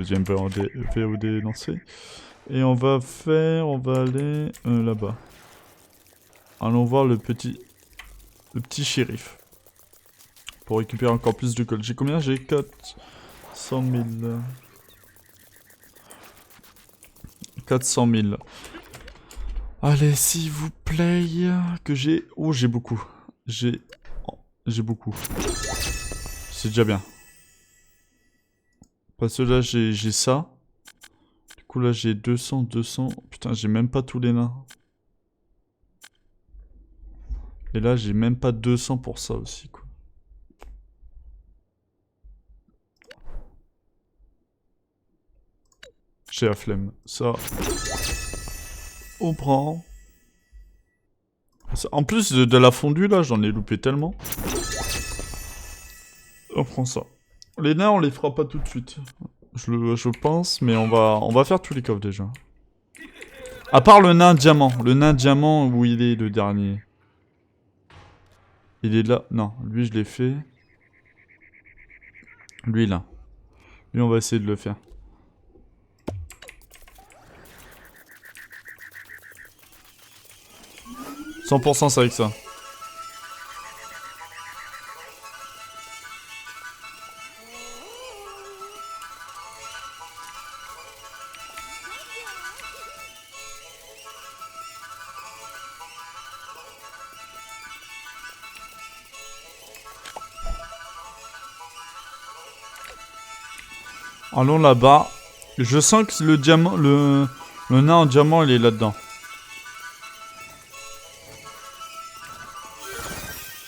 Deuxième VOD lancé. Et on va aller là-bas. Allons voir le petit shérif. Pour récupérer encore plus de gold. J'ai combien? J'ai 400 000. 400 000. Allez, s'il vous plaît, que j'ai... Oh, j'ai beaucoup. J'ai beaucoup. C'est déjà bien. Parce que là, j'ai ça. Du coup, là, j'ai 200. Putain, j'ai même pas tous les nains. Et là, j'ai même pas 200 pour ça aussi, quoi. J'ai la flemme. Ça... On prend. En plus de la fondue, là, j'en ai loupé tellement. On prend ça. Les nains, on les fera pas tout de suite. Je pense, mais on va faire tous les coffres déjà. À part le nain diamant. Le nain diamant, où il est le dernier? Il est là. Non, lui je l'ai fait. Lui là. Lui on va essayer de le faire. 100% c'est avec ça. Allons là-bas. Je sens que le diamant, le nain en diamant, il est là-dedans.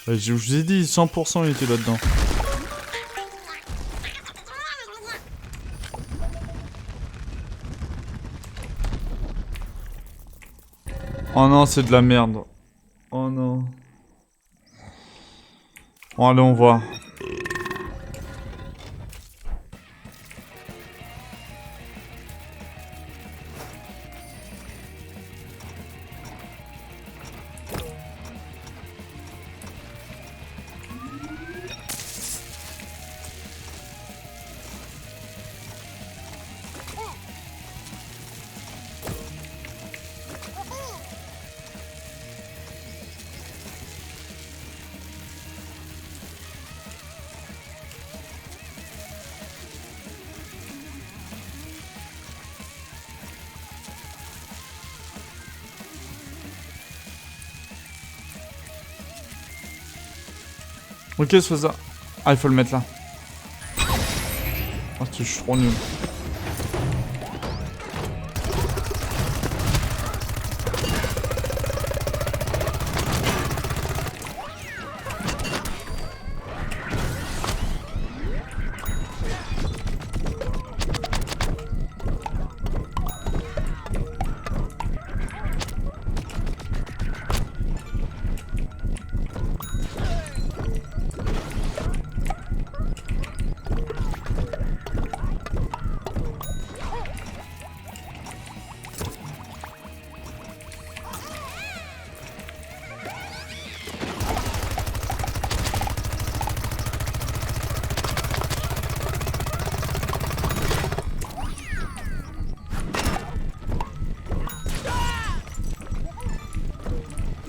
Je vous ai dit, 100% il était là-dedans. Oh non, c'est de la merde. Oh non. Bon, allez, on voit. Ok, c'est ça. Ah, il faut le mettre là. Oh, je suis trop nul.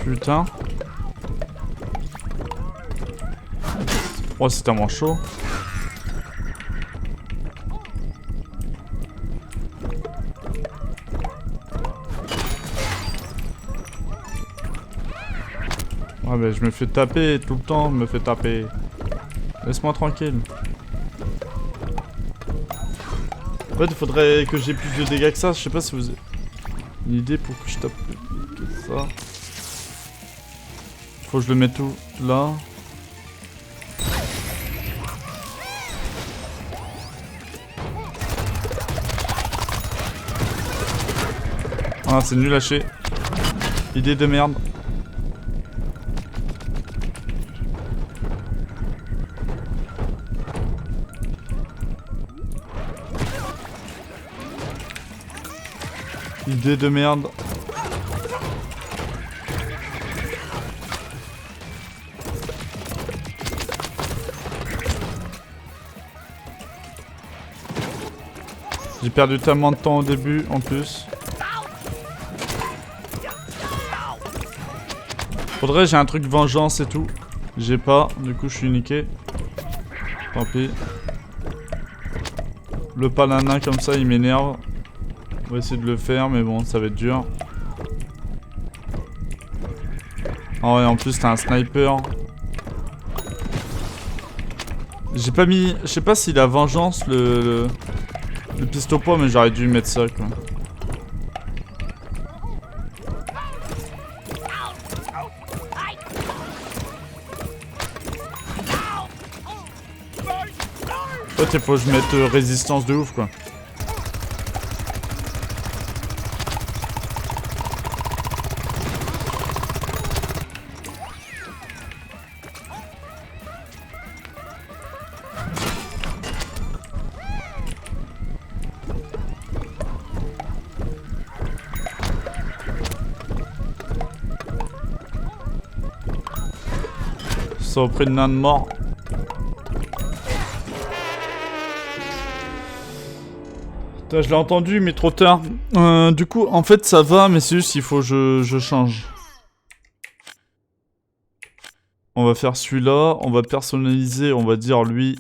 Putain. Oh, c'est tellement chaud. Ouais, mais je me fais taper tout le temps, je me fais taper. Laisse-moi tranquille. En fait, il faudrait que j'ai plus de dégâts que ça. Je sais pas si vous avez une idée pour que je tape tout ça. Faut que je le mette tout là. Ah, c'est nul lâché. Idée de merde. Idée de merde. J'ai perdu tellement de temps au début en plus. Faudrait, j'ai un truc vengeance et tout. J'ai pas, du coup je suis niqué. Tant pis. Le paladin comme ça il m'énerve. On va essayer de le faire mais bon ça va être dur. Oh ouais en plus t'as un sniper. J'ai pas mis... Je sais pas s'il a vengeance le piste au poids mais j'aurais dû mettre ça quoi. En fait il faut que je mette résistance de ouf quoi. Ça a pris de nain de mort. Putain, je l'ai entendu, mais trop tard. Du coup, en fait, ça va, mais c'est juste qu'il faut que je change. On va faire celui-là. On va personnaliser, on va dire lui.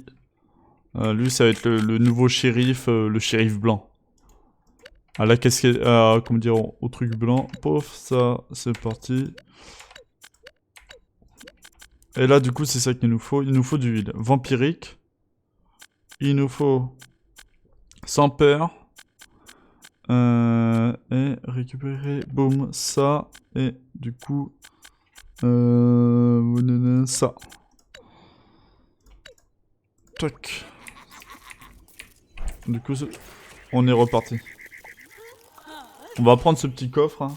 Lui, ça va être le nouveau shérif, le shérif blanc. À la casquette, comment dire, au truc blanc. Pouf, ça, c'est parti. Et là, du coup, c'est ça qu'il nous faut. Il nous faut du heal. Vampirique. Il nous faut... Sans peur. Et récupérer... Boum, ça. Et du coup... ça. Tac. Du coup, on est reparti. On va prendre ce petit coffre. Hein.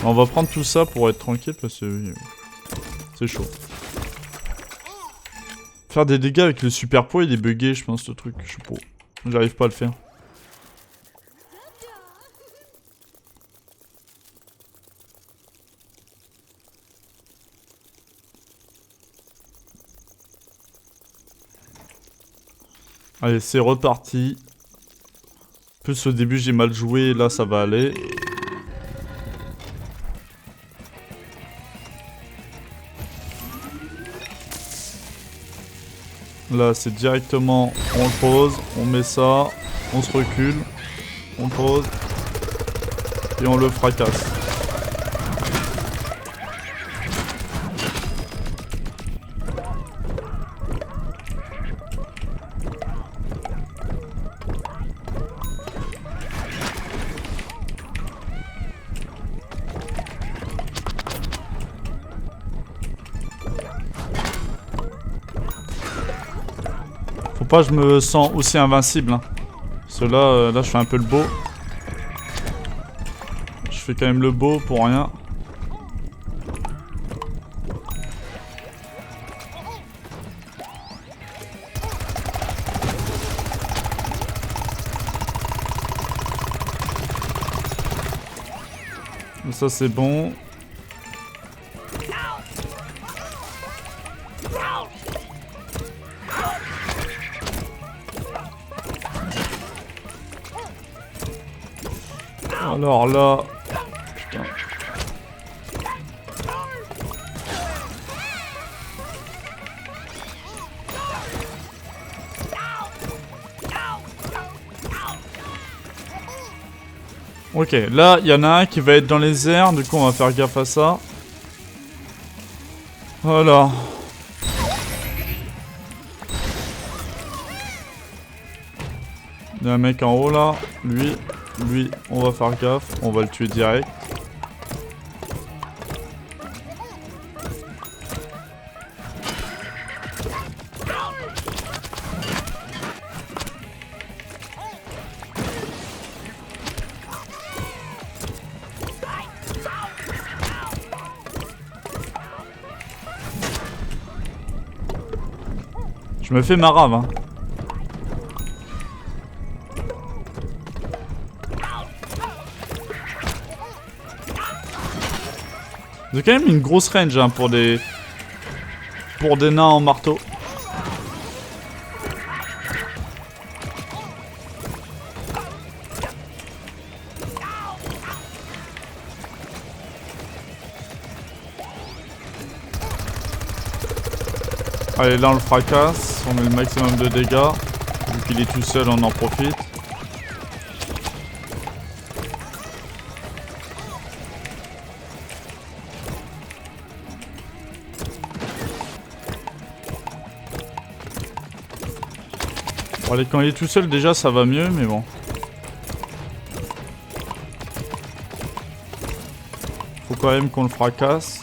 On va prendre tout ça pour être tranquille parce que c'est chaud. Faire des dégâts avec le super poids, il est bugué, je pense, ce truc. Je sais pas. J'arrive pas à le faire. Allez, c'est reparti. En plus, au début, j'ai mal joué. Là, ça va aller. Là, c'est directement, on le pose, on met ça, on se recule, on pose, et on le fracasse. Faut pas que je me sens aussi invincible. Hein. Parce que là, là, je fais un peu le beau. Je fais quand même le beau pour rien. Ça, c'est bon. Alors là... Putain. Ok, là, il y en a un qui va être dans les airs, du coup, on va faire gaffe à ça. Voilà. Il y a un mec en haut, là. Lui, on va faire gaffe. On va le tuer direct. Je me fais marave, hein. J'ai quand même une grosse range hein, pour des nains en marteau. Allez, là on le fracasse, on met le maximum de dégâts. Vu qu'il est tout seul, on en profite. Bon, allez, quand il est tout seul, déjà ça va mieux, mais bon. Faut quand même qu'on le fracasse.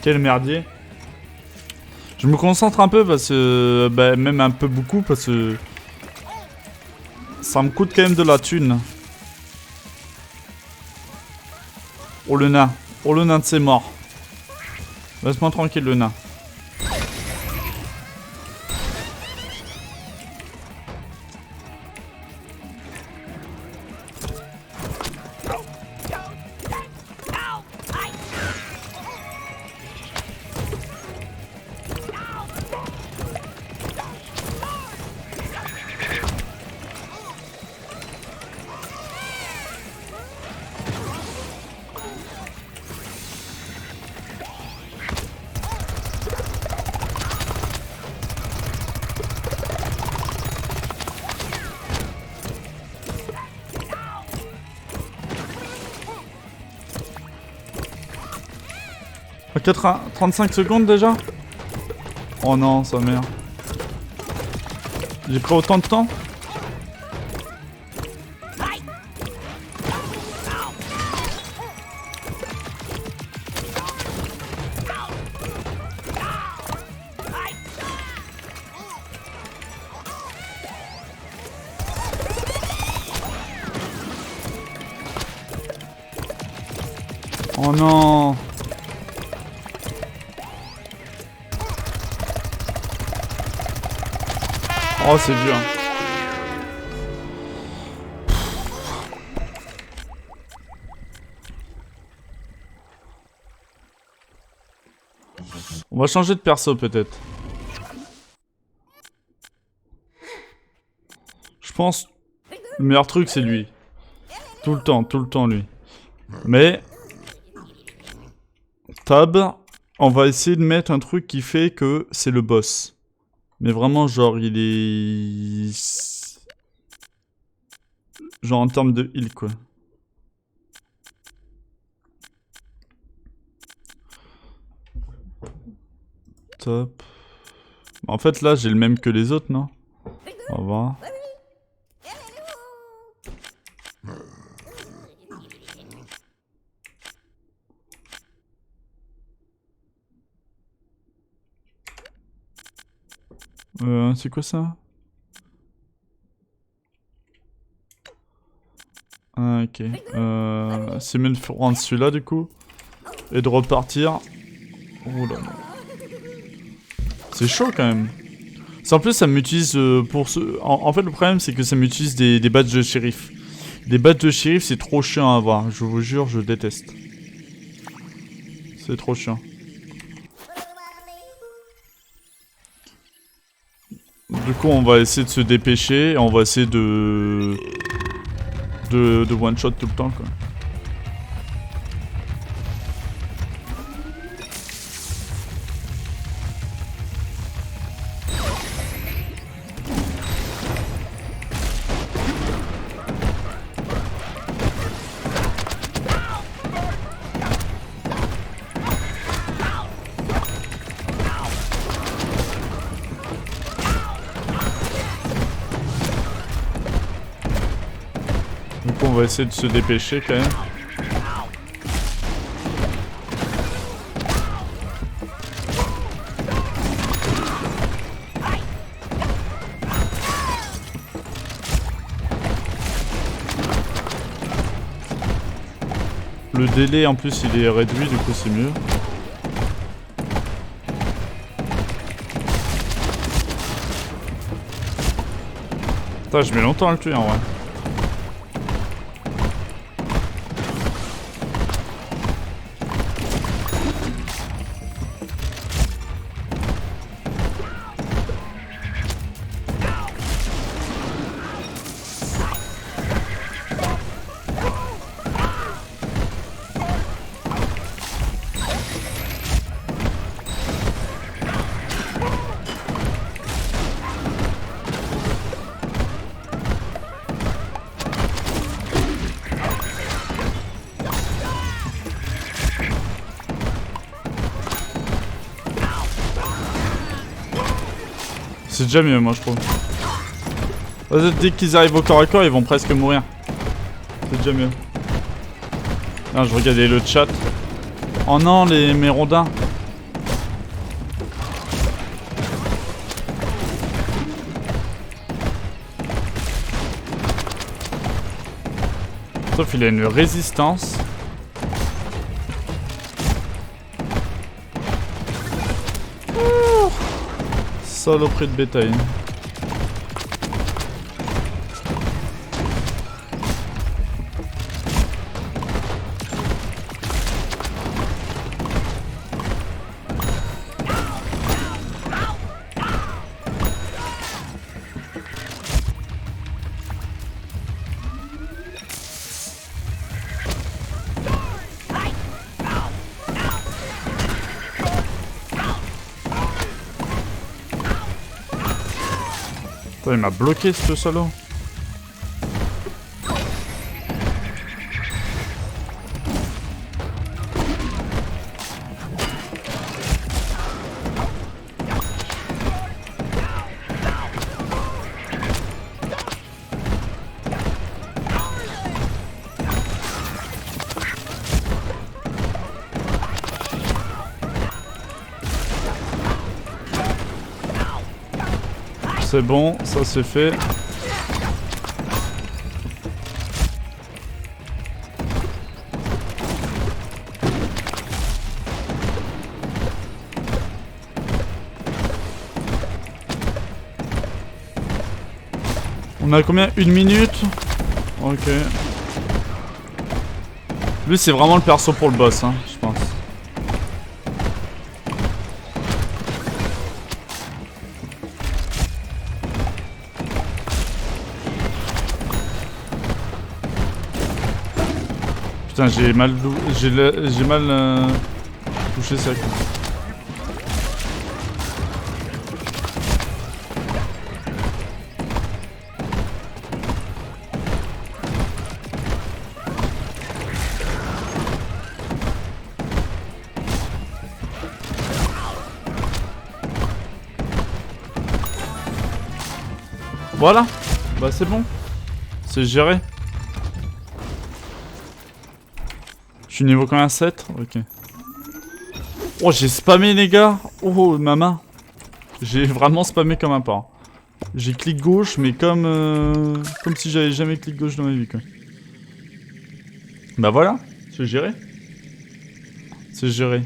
Quel merdier. Je me concentre un peu parce que... Bah, même un peu beaucoup parce que... Ça me coûte quand même de la thune. Oh le nain. Oh le nain de ses morts. Laisse-moi tranquille le nain. À 35 secondes déjà? Oh non, sa mère. J'ai pris autant de temps? Oh non. Oh, c'est dur. On va changer de perso peut-être. Je pense le meilleur truc c'est lui. Tout le temps lui. Mais Tab, on va essayer de mettre un truc qui fait que c'est le boss. Mais vraiment genre il est... Genre en termes de heal quoi. Top. En fait là j'ai le même que les autres non? On va voir. C'est quoi ça? Ah ok. C'est mieux de prendre celui-là du coup. Et de repartir. Oh là là. C'est chaud quand même. En plus ça m'utilise pour ce... En fait le problème c'est que ça m'utilise des badges de shérif. Des badges de shérif c'est trop chiant à avoir. Je vous jure je déteste. C'est trop chiant. Du coup on va essayer de se dépêcher. Et on va essayer de one shot tout le temps quoi. Du coup on va essayer de se dépêcher quand même. Le délai en plus il est réduit du coup c'est mieux. Putain je mets longtemps à le tuer en vrai. C'est déjà mieux, moi, je trouve. Dès qu'ils arrivent au corps à corps, ils vont presque mourir. C'est déjà mieux. Ah, je regardais le chat. Oh non, mes rondins. Sauf qu'il a une résistance. Ouh. Saloperie de bétail. Putain, il m'a bloqué ce salaud. C'est bon, ça c'est fait. On a combien? 1 minute? Ok. Lui c'est vraiment le perso pour le boss, hein, je pense. Putain, j'ai mal touché ça. Voilà. Bah c'est bon. C'est géré. Je suis niveau combien? 7? Ok. Oh, j'ai spammé les gars. Oh, ma main. J'ai vraiment spammé comme un porc. J'ai clic gauche, mais comme si j'avais jamais clic gauche dans ma vie, quoi. Bah voilà, c'est géré. C'est géré.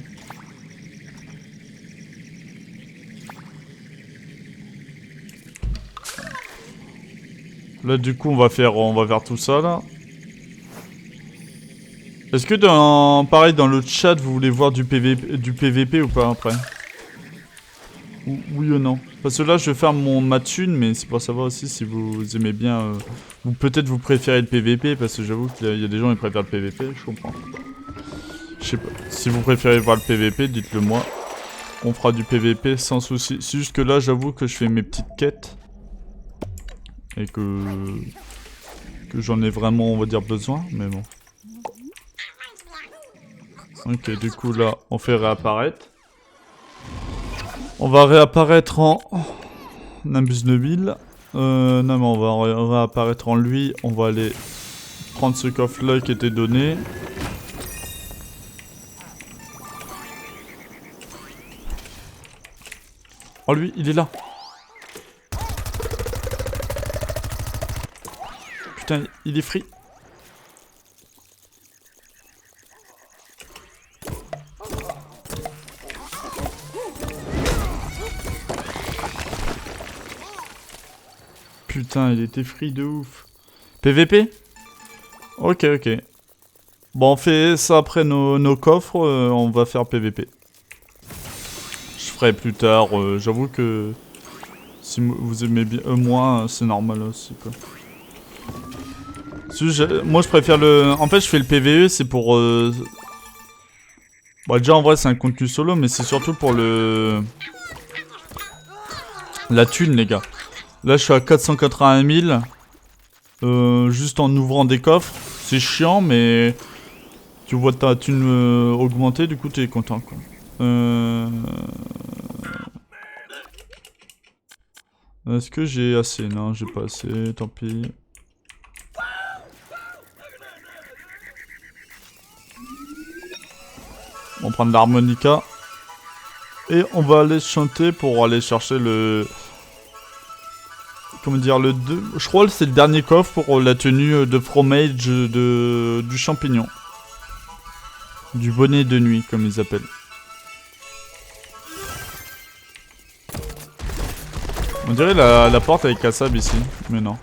Là, du coup, on va faire tout ça, là. Est-ce que pareil, dans le chat, vous voulez voir du PVP ou pas après? Oui ou non? Parce que là, je vais faire ma thune, mais c'est pour savoir aussi si vous aimez bien... ou peut-être vous préférez le PVP, parce que j'avoue qu'il y a des gens qui préfèrent le PVP, je comprends. Je sais pas. Si vous préférez voir le PVP, dites-le moi. On fera du PVP sans souci. C'est juste que là, j'avoue que je fais mes petites quêtes. Et que j'en ai vraiment, on va dire, besoin, mais bon. Ok, du coup là, on fait réapparaître. On va réapparaître en Nimbus 2000. Non mais on va réapparaître en lui. On va aller prendre ce coffre là qui était donné. Oh lui, il est là. Putain, il est free. Putain, il était free de ouf. PVP? Ok, ok. Bon, on fait ça après nos coffres, on va faire PVP. Je ferai plus tard, j'avoue que... Si vous aimez bien moi, c'est normal aussi, quoi. Moi, je préfère le... En fait, je fais le PVE, c'est pour... Bon, déjà, en vrai, c'est un contenu solo, mais c'est surtout pour le... La thune, les gars. Là, je suis à 481 000. Juste en ouvrant des coffres. C'est chiant, mais... Tu vois ta thune augmenter, du coup, t'es content, quoi. Est-ce que j'ai assez? Non, j'ai pas assez, tant pis. On va prendre l'harmonica. Et on va aller chanter pour aller chercher le... Comment dire, le 2. Je crois que c'est le dernier coffre pour la tenue de fromage du champignon. Du bonnet de nuit, comme ils appellent. On dirait la porte avec cassable ici, mais non.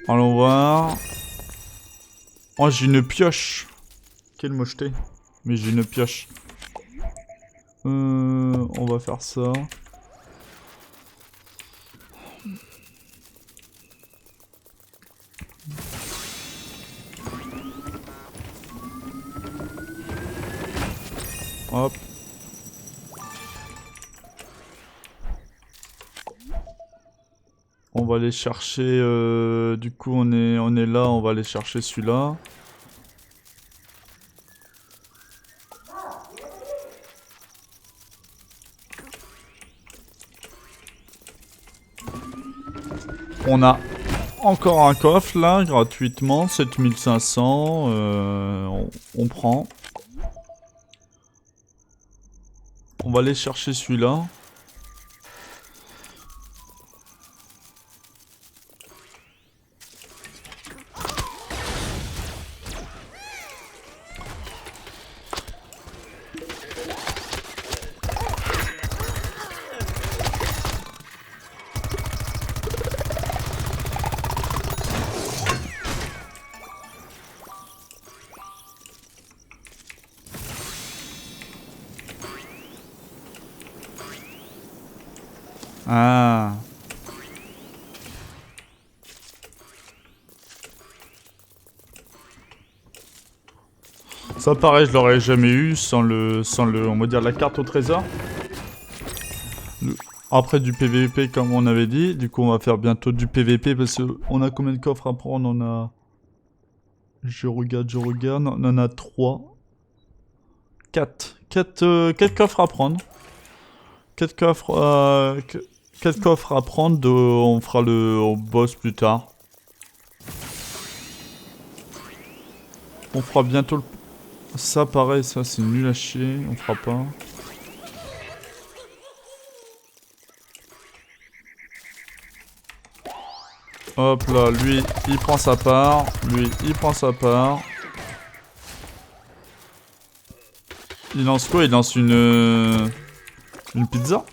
Allons voir. Oh, j'ai une pioche. Quelle mocheté. Mais j'ai une pioche. On va faire ça. Hop. On va aller chercher... du coup, on est là, on va aller chercher celui-là. On a encore un coffre là, gratuitement, 7500. On prend. On va aller chercher celui-là. Ah. Ça pareil, je l'aurais jamais eu sans on va dire la carte au trésor. Après du PVP comme on avait dit, du coup on va faire bientôt du PVP parce qu'on a combien de coffres à prendre? On a... Je regarde, on en a 3. 4. 4 coffres à prendre. 4 coffres, 4 coffres à prendre, on fera le boss plus tard. On fera bientôt le... Ça pareil, ça c'est nul à chier, on fera pas. Hop là, lui il prend sa part, lui il prend sa part. Il lance quoi? Il lance une pizza?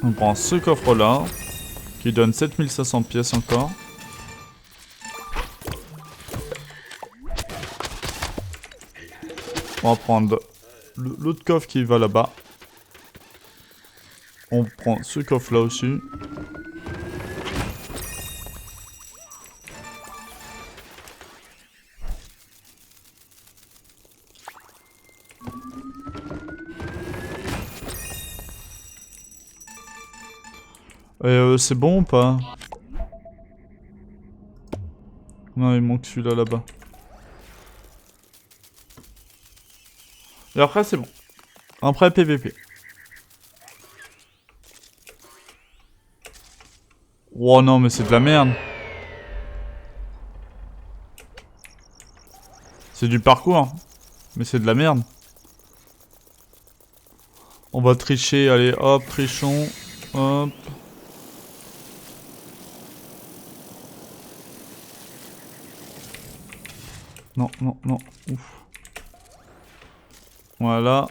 On prend ce coffre là, qui donne 7500 pièces encore. On va prendre l'autre coffre qui va là-bas. On prend ce coffre là aussi. C'est bon ou pas? Non, il manque celui-là là-bas. Et après, c'est bon. Après, PVP. Oh non, mais c'est de la merde. C'est du parcours. Mais c'est de la merde. On va tricher, allez, hop, trichons. Hop. Non, non, non. Ouf. Voilà.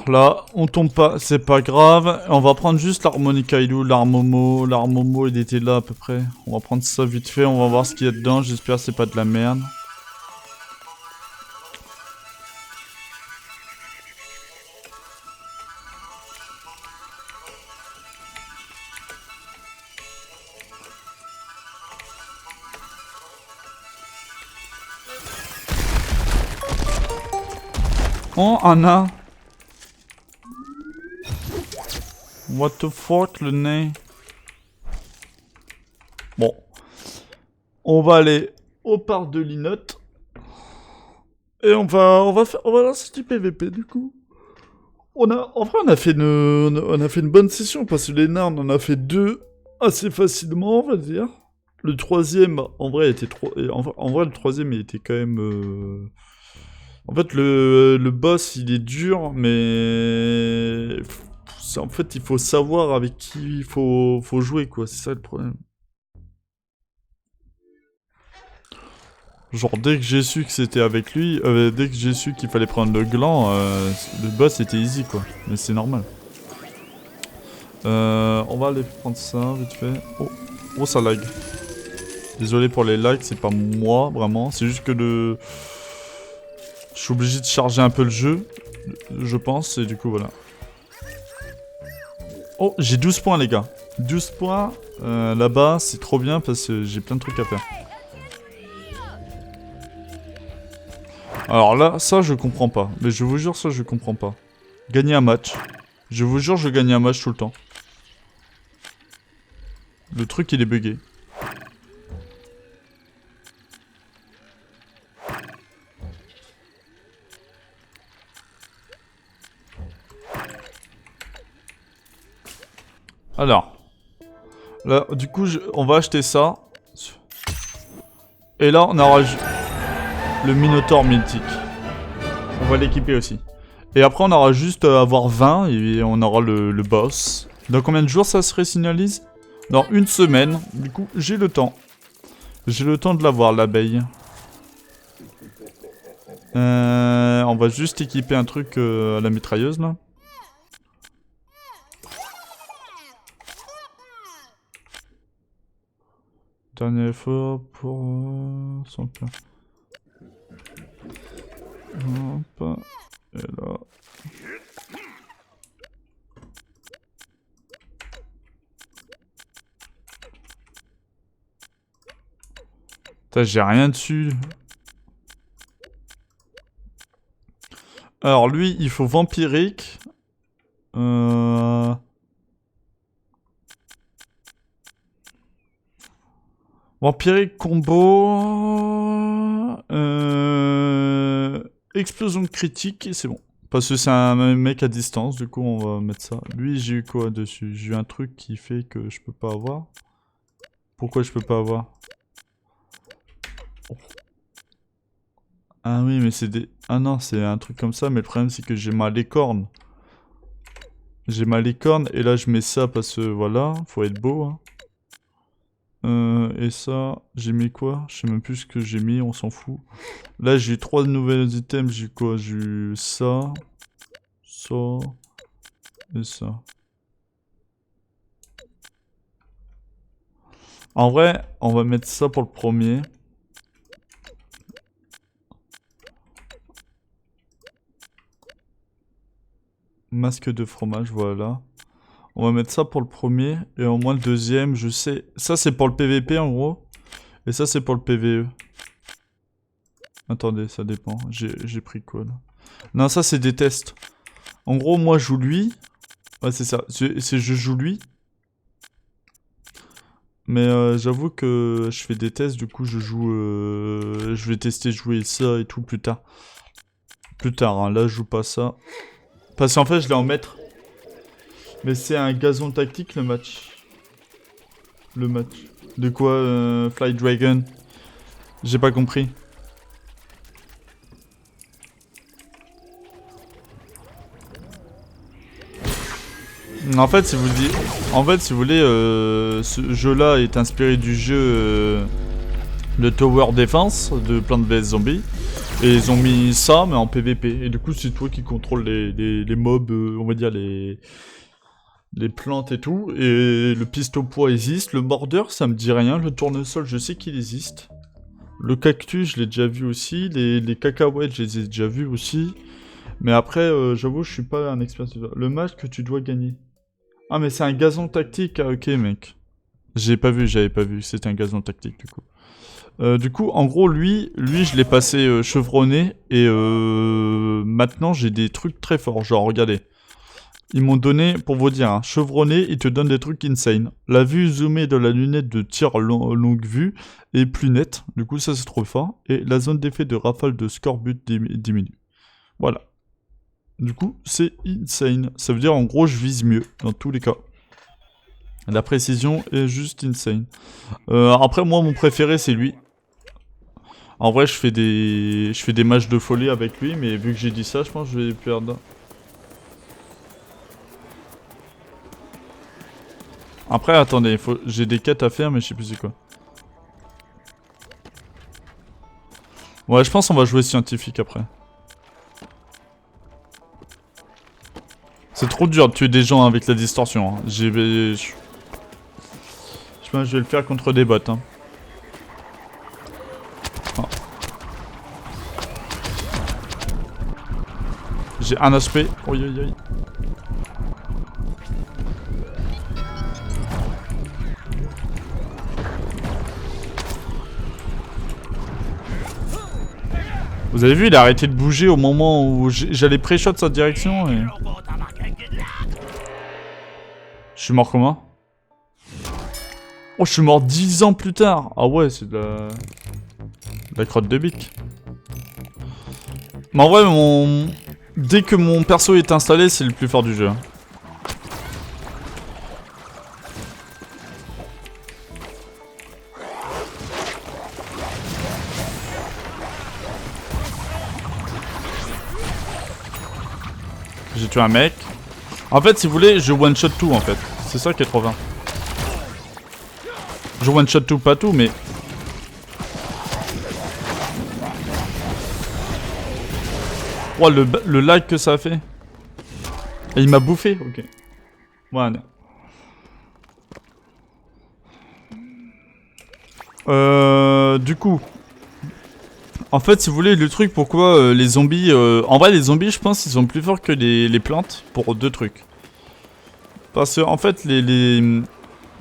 Là, on tombe pas, c'est pas grave. On va prendre juste l'harmonica, il est où l'armomo? L'armomo, il était là à peu près. On va prendre ça vite fait, on va voir ce qu'il y a dedans. J'espère que c'est pas de la merde. Oh, un nain. What the fuck, le nain. Bon. On va aller au parc de Linotte. Et on va lancer du PVP, du coup. En vrai, on a fait une bonne session, parce que les nains, on en a fait 2 assez facilement, on va dire. Le troisième, en vrai, était trop... En vrai, le troisième, il était quand même... En fait, le boss, il est dur, mais... En fait, il faut savoir avec qui il faut jouer, quoi. C'est ça le problème. Genre, dès que j'ai su que c'était avec lui, dès que j'ai su qu'il fallait prendre le gland, le boss était easy, quoi. Mais c'est normal. On va aller prendre ça, vite fait. Oh, ça lag. Désolé pour les lags, c'est pas moi, vraiment. C'est juste que le... Je suis obligé de charger un peu le jeu, je pense, et du coup, voilà. Oh, j'ai 12 points, les gars. 12 points, là-bas, c'est trop bien, parce que j'ai plein de trucs à faire. Alors là, ça, je comprends pas. Mais je vous jure, ça, je comprends pas. Gagner un match. Je vous jure, je gagne un match tout le temps. Le truc, il est bugué. Alors. Là, du coup, on va acheter ça. Et là, on aura le Minotaur mythique. On va l'équiper aussi. Et après, on aura juste à avoir 20 et on aura le boss. Dans combien de jours ça se resignalise? Dans 1 semaine. Du coup, j'ai le temps. J'ai le temps de l'avoir, l'abeille. On va juste équiper un truc à la mitrailleuse, là. Dernier effort pour son cœur. Hop. Et là. Putain, j'ai rien dessus. Alors lui, il faut vampirique. Vampirique combo. Explosion critique et c'est bon. Parce que c'est un mec à distance, du coup on va mettre ça. Lui, j'ai eu quoi dessus? J'ai eu un truc qui fait que je peux pas avoir. Pourquoi je peux pas avoir? Oh. Ah oui, mais c'est des... Ah non, c'est un truc comme ça, mais le problème c'est que j'ai ma licorne. J'ai ma licorne, et là je mets ça parce que, voilà, faut être beau, hein. Et ça, j'ai mis quoi? Je sais même plus ce que j'ai mis, on s'en fout. Là j'ai 3 nouvelles items, j'ai quoi? J'ai eu ça, ça, et ça. En vrai, on va mettre ça pour le premier. Masque de fromage, voilà. On va mettre ça pour le premier. Et au moins le deuxième, je sais. Ça, c'est pour le PVP, en gros. Et ça, c'est pour le PVE. Attendez, ça dépend. J'ai pris quoi, là? Non, ça, c'est des tests. En gros, moi, je joue lui. Ouais, c'est ça. Je joue lui. Mais j'avoue que je fais des tests. Du coup, je joue... je vais tester jouer ça et tout plus tard. Plus tard, hein. Là, je joue pas ça. Parce qu'en fait, je l'ai en maître. Mais c'est un gazon tactique, le match. Le match. De quoi, Fly Dragon? J'ai pas compris. En fait, si vous voulez, ce jeu-là est inspiré du jeu de Tower Defense de Plants vs Zombies. Et ils ont mis ça, mais en PVP. Et du coup, c'est toi qui contrôles les mobs, on va dire les plantes et tout. Et le piste-au-poids existe. Le mordeur, ça me dit rien. Le tournesol, je sais qu'il existe. Le cactus, je l'ai déjà vu aussi. Les cacahuètes, je les ai déjà vus aussi. Mais après, j'avoue, je suis pas un expert. Le match que tu dois gagner. Ah, mais c'est un gazon tactique. Ah, ok, mec. J'avais pas vu, c'était un gazon tactique du coup. Du coup, en gros, lui je l'ai passé chevronné, et maintenant j'ai des trucs très forts, genre regardez. Ils m'ont donné, pour vous dire, hein, chevronné, ils te donnent des trucs insane. La vue zoomée de la lunette de tir longue vue est plus nette, du coup ça c'est trop fort, et la zone d'effet de rafale de scorbut diminue. Voilà. Du coup, c'est insane. Ça veut dire en gros je vise mieux, dans tous les cas. La précision est juste insane. Après moi mon préféré c'est lui. En vrai je fais des matchs de folie avec lui, mais vu que j'ai dit ça, je pense que je vais perdre. Après attendez, j'ai des quêtes à faire mais je sais plus c'est quoi. Ouais je pense qu'on va jouer scientifique après. C'est trop dur de tuer des gens avec la distorsion. Hein. Je pense que je vais le faire contre des bots. Hein. Oh. J'ai un HP. Oi oi oi. Vous avez vu, il a arrêté de bouger au moment où j'allais pré-shot sa direction et... Je suis mort comment? Oh, je suis mort 10 ans plus tard. Ah ouais, c'est de la crotte de bique. Mais en vrai, dès que mon perso est installé, c'est le plus fort du jeu. J'ai tué un mec. En fait, si vous voulez, je one-shot tout en fait. C'est ça qui est trop bien. Je one-shot tout, pas tout, mais... Oh, le lag que ça a fait. Et il m'a bouffé, ok. Voilà. Du coup... En fait, si vous voulez, le truc pourquoi les zombies... En vrai, les zombies, je pense, ils sont plus forts que les plantes pour deux trucs. Parce que, en fait,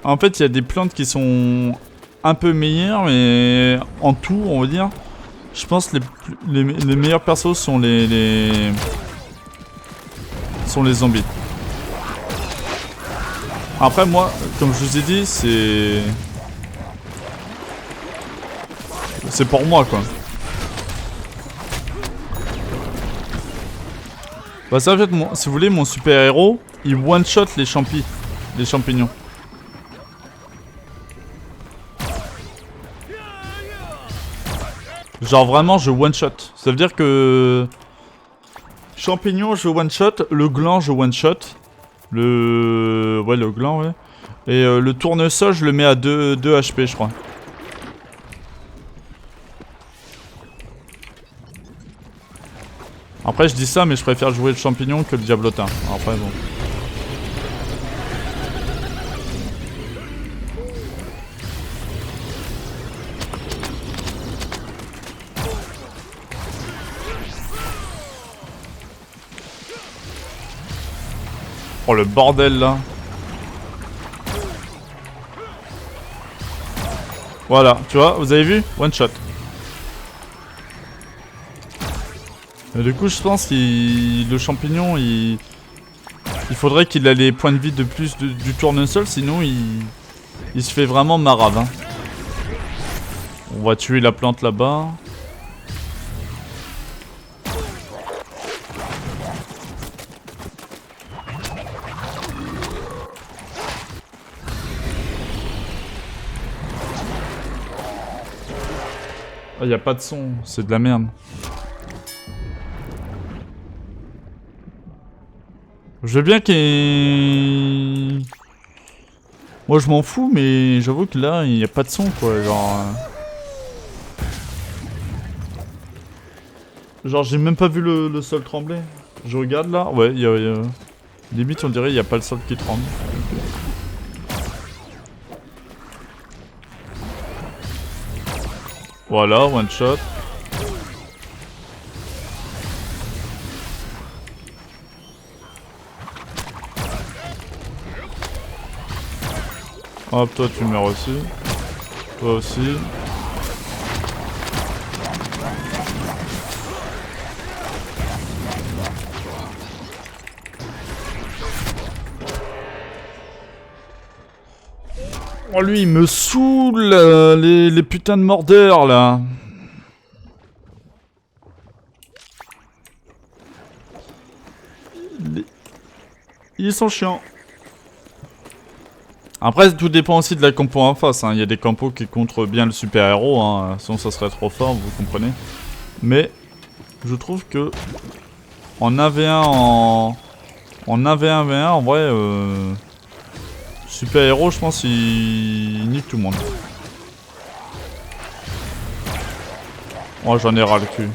En fait, il y a des plantes qui sont un peu meilleures, mais en tout, on va dire, je pense que les meilleurs persos sont sont les zombies. Après, moi, comme je vous ai dit, c'est pour moi, quoi. Bah ça, en fait, si vous voulez, mon super-héros, il one-shot les champignons. Genre vraiment, je one-shot. Ça veut dire que... Champignon, je one-shot. Le gland, je one-shot. Ouais, le gland, ouais. Et le tournesol, je le mets à 2 HP, je crois. Après, je dis ça, mais je préfère jouer le champignon que le diablotin. Après, bon. Oh, le bordel, là. Voilà, tu vois, vous avez vu? One shot. Et du coup, je pense que le champignon, il faudrait qu'il ait les points de vie de plus du tournesol, sinon il se fait vraiment marave. Hein. On va tuer la plante là-bas. Ah, y a pas de son, c'est de la merde. Je veux bien qu'il... Moi je m'en fous, mais j'avoue que là, il n'y a pas de son quoi, genre... Genre j'ai même pas vu le sol trembler. Je regarde là, ouais, limite on dirait il n'y a pas le sol qui tremble. Voilà, one shot. Hop, toi tu meurs aussi. Toi aussi. Oh lui il me saoule les putains de mordeurs là. Ils sont chiants. Après tout dépend aussi de la compo en face, hein. Il y a des compos qui contrent bien le super héros, hein. Sinon ça serait trop fort, vous comprenez. Mais je trouve que en 1v1 en 1v1v1 en vrai super héros je pense il nique tout le monde. Oh j'en ai ras le cul.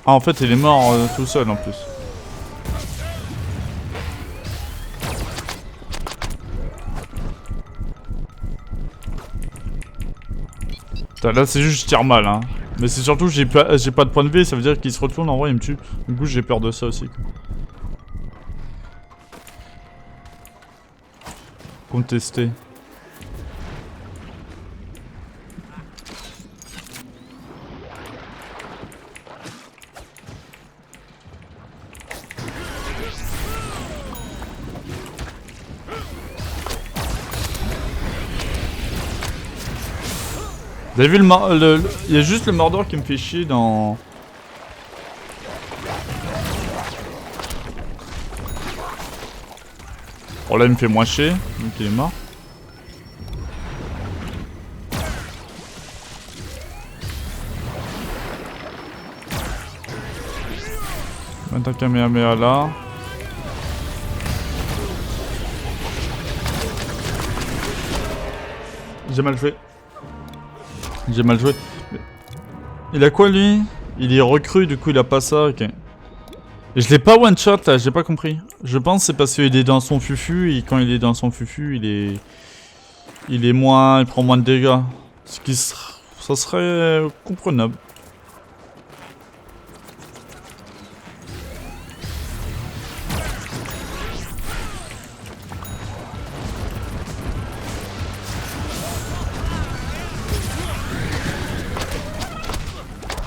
Ah en fait il est mort tout seul en plus. Putain, là c'est juste je tire mal hein. Mais c'est surtout j'ai pas de point de vie, ça veut dire qu'il se retourne en vrai il me tue. Du coup j'ai peur de ça aussi. Contester. Vous avez vu il y a juste le Mordor qui me fait chier dans... Oh là il me fait moins chier, donc il est mort. Mettre un Kamehameha là. J'ai mal joué. J'ai mal joué. Il a quoi lui? Il est recru, du coup il a pas ça, ok. Et je l'ai pas one shot là, j'ai pas compris. Je pense c'est parce qu'il est dans son fufu et quand il est dans son fufu il est moins, il prend moins de dégâts. Ce qui ça serait comprenable.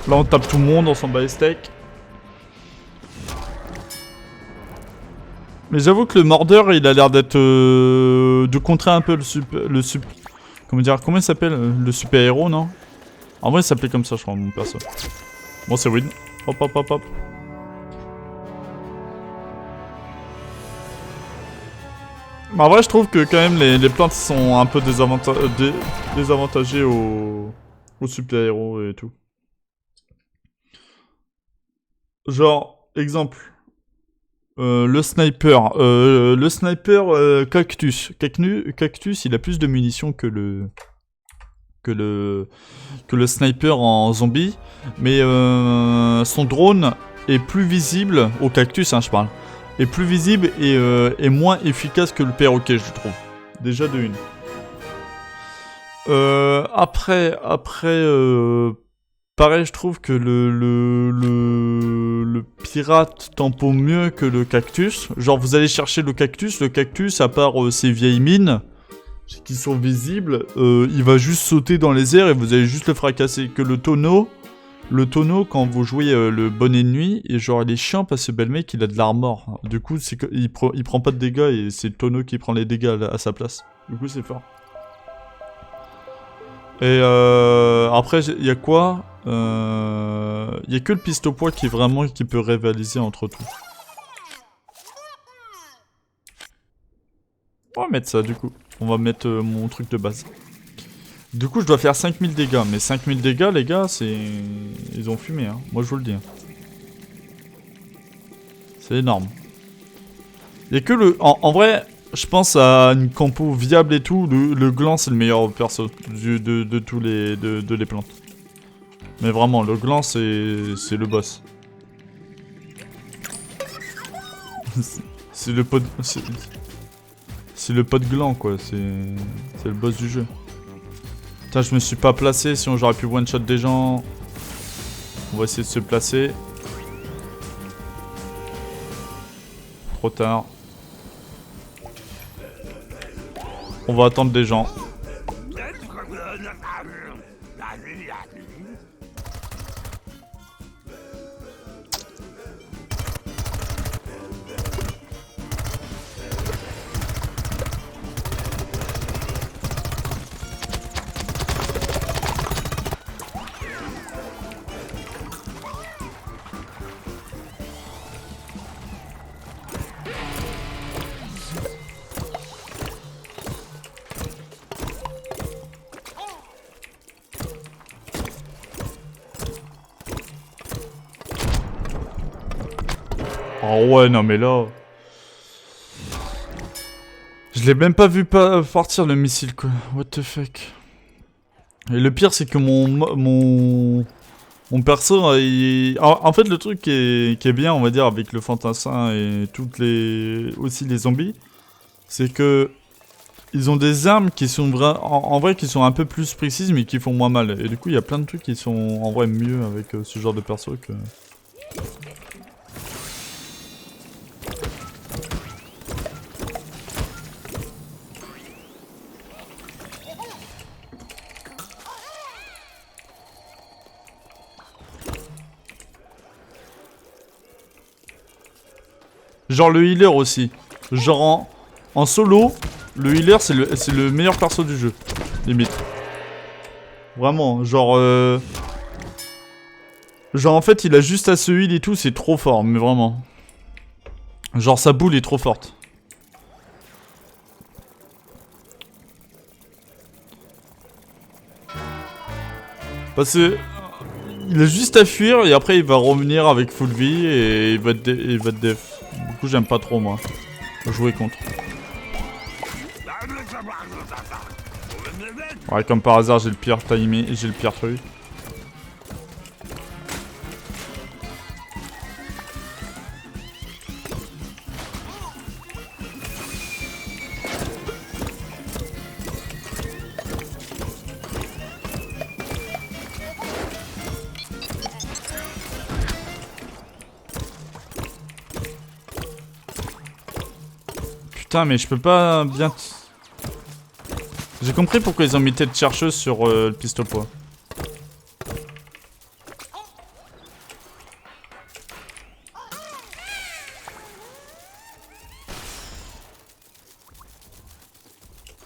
Là on tape tout le monde, on s'en bat les steaks. Mais j'avoue que le Mordor il a l'air d'être de contrer un peu comment dire, comment il s'appelle? Le super héros non? En vrai il s'appelait comme ça je crois mon perso. Bon c'est win. Hop hop hop hop. En vrai je trouve que quand même les plantes sont un peu désavantagées au super héros et tout. Genre, exemple, le sniper cactus. Cactus, il a plus de munitions que le sniper en zombie, mais son drone est plus visible, au cactus hein, je parle, est plus visible et moins efficace que le perroquet je trouve. Déjà de une. Après, pareil, je trouve que le pirate tempo mieux que le cactus. Genre, vous allez chercher le cactus à part ses vieilles mines, qui sont visibles, il va juste sauter dans les airs et vous allez juste le fracasser. Que le tonneau, quand vous jouez le bonnet de nuit, et genre, il est chiant parce que le mec, il a de l'armor. Du coup, il prend pas de dégâts et c'est le tonneau qui prend les dégâts à sa place. Du coup, c'est fort. Et après, il y a quoi? Il y a que le pistopois qui peut rivaliser entre tout. On va mettre ça du coup. On va mettre mon truc de base. Du coup, je dois faire 5000 dégâts. Mais 5000 dégâts, les gars, c'est... Ils ont fumé, hein. Moi, je vous le dis. Hein. C'est énorme. Il y a que le... En vrai, je pense à une compo viable et tout. Le gland, c'est le meilleur perso de tous les... de les plantes. Mais vraiment, le gland, c'est le boss. C'est le pot... C'est le pot de gland, quoi. C'est le boss du jeu. Putain, je me suis pas placé. Sinon, j'aurais pu one-shot des gens. On va essayer de se placer. trop tard. On va attendre des gens. Oh ouais, non mais là... Je l'ai même pas vu partir le missile quoi. What the fuck. Et le pire c'est que mon perso, en fait le truc qui est bien on va dire avec le fantassin et toutes les... aussi les zombies, c'est que... Ils ont des armes qui sont en vrai qui sont un peu plus précises mais qui font moins mal. Et du coup il y a plein de trucs qui sont en vrai mieux avec ce genre de perso que... Genre le healer aussi. Genre en solo, le healer c'est le meilleur perso du jeu. Limite. Vraiment, genre... Genre en fait il a juste à se heal et tout, c'est trop fort, mais vraiment. Genre sa boule est trop forte. Parce que... Il a juste à fuir et après il va revenir avec full vie et il va te def. Du coup j'aime pas trop moi. Jouer contre. Ouais comme par hasard j'ai le pire timing, j'ai le pire truc. Putain mais je peux pas bien... J'ai compris pourquoi ils ont mis tête chercheuse sur le piste au poids.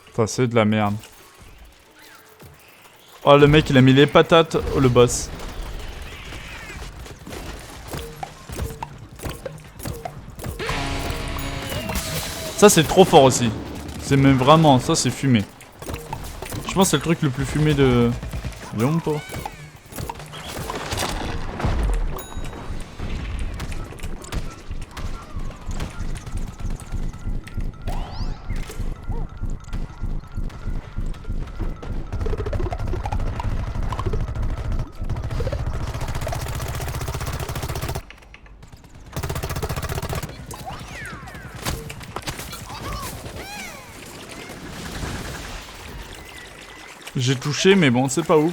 Putain c'est de la merde. Oh le mec il a mis les patates, oh le boss. Ça c'est trop fort aussi. C'est même vraiment, ça c'est fumé. Je pense que c'est le truc le plus fumé de... Léon pas. J'ai touché mais bon c'est pas ouf.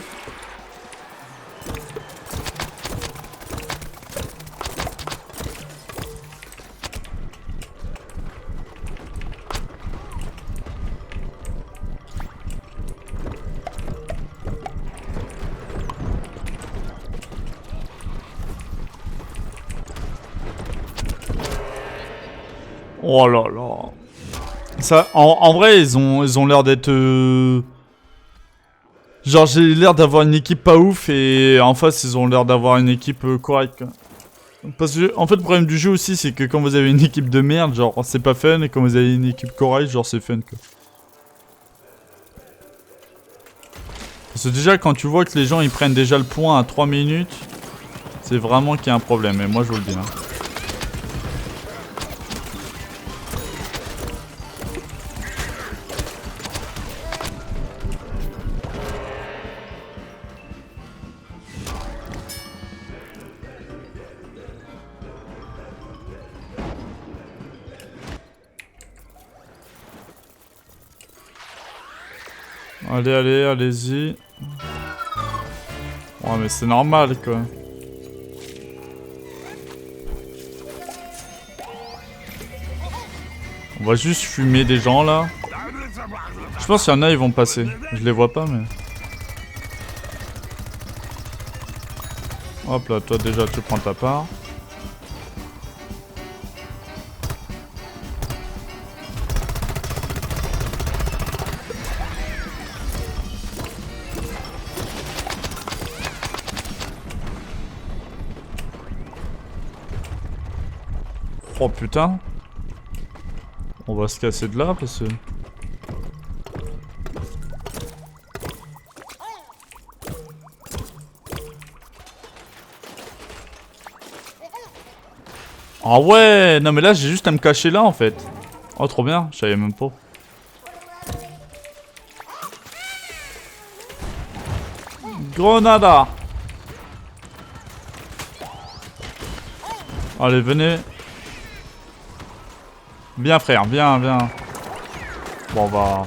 Oh là là. Ça, en vrai ils ont l'air d'être... Genre j'ai l'air d'avoir une équipe pas ouf et en face ils ont l'air d'avoir une équipe correcte quoi. Parce que en fait le problème du jeu aussi c'est que quand vous avez une équipe de merde genre c'est pas fun et quand vous avez une équipe correcte genre c'est fun quoi. Parce que déjà quand tu vois que les gens ils prennent déjà le point à 3 minutes, c'est vraiment qu'il y a un problème et moi je vous le dis hein. Allez, allez, allez-y. Ouais, mais c'est normal, quoi. On va juste fumer des gens là. Je pense qu'il y en a, ils vont passer. Je les vois pas, mais... Hop là, toi déjà tu prends ta part. Oh putain. On va se casser de là parce que... Ah ouais, non mais là j'ai juste à me cacher là en fait. Oh trop bien, je savais même pas. Grenada. Allez venez. Bien frère, bien, bien. Bon bah...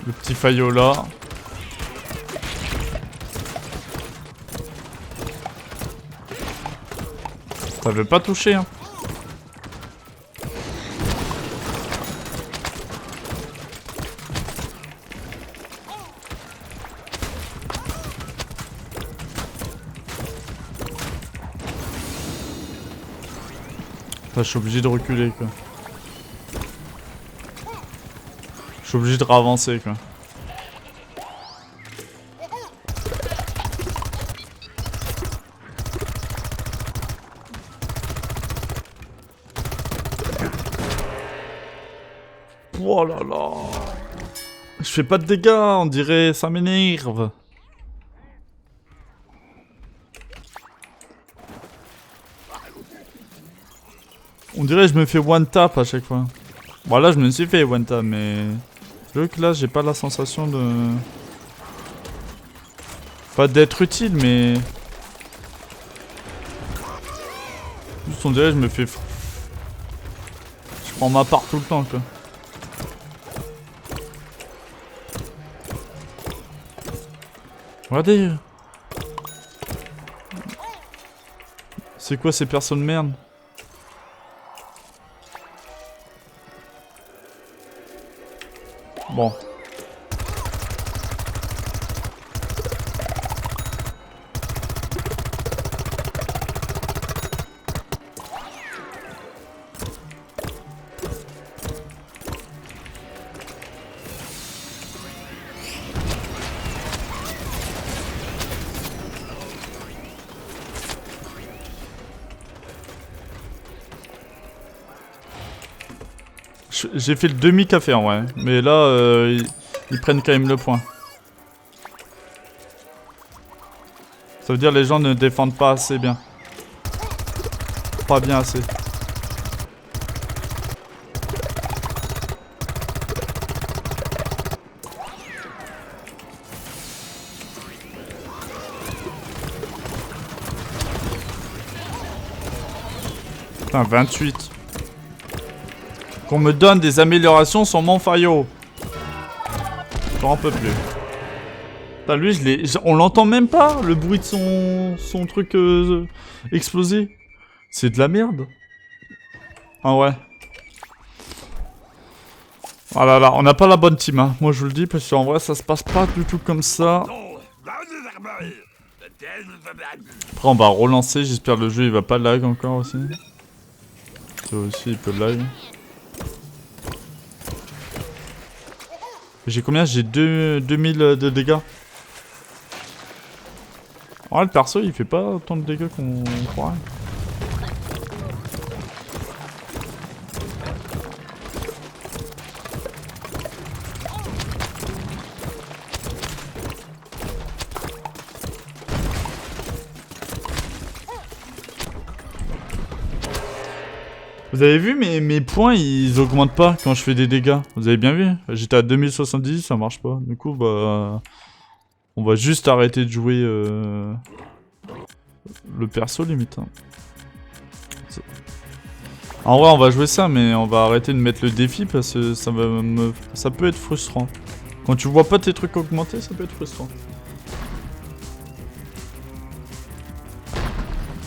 Le petit faillot là. Ça veut pas toucher hein. Enfin, je suis obligé de reculer quoi. Je suis obligé de ravancer quoi. Oh là là. Je fais pas de dégâts, on dirait, ça m'énerve. On dirait que je me fais one tap à chaque fois. Bon là je me suis fait one tap mais... Je que là j'ai pas la sensation de... Pas d'être utile mais... Juste on dirait que je me fais... Je prends ma part tout le temps quoi. Regardez. C'est quoi ces personnes de merde? Bon. J'ai fait le demi-café en vrai, mais là ils prennent quand même le point. Ça veut dire que les gens ne défendent pas assez bien. Pas bien assez. Putain, 28. Qu'on me donne des améliorations sur mon faillot. J'en peux plus. Putain, lui, on l'entend même pas, le bruit de son truc explosé. C'est de la merde. Ah ouais. Ah là là, on n'a pas la bonne team, hein. Moi je vous le dis, parce qu'en vrai, ça se passe pas du tout comme ça. Après, on va relancer. J'espère que le jeu il va pas lag encore aussi. Ça aussi, il peut lag. J'ai combien? J'ai 2000 de dégâts. En vrai, le perso, il fait pas autant de dégâts qu'on croirait. Vous avez vu, mes points, ils augmentent pas quand je fais des dégâts. Vous avez bien vu? J'étais à 2070, ça marche pas. Du coup, bah... On va juste arrêter de jouer le perso, limite. Hein. En vrai, on va jouer ça, mais on va arrêter de mettre le défi parce que ça peut être frustrant. Quand tu vois pas tes trucs augmenter, ça peut être frustrant.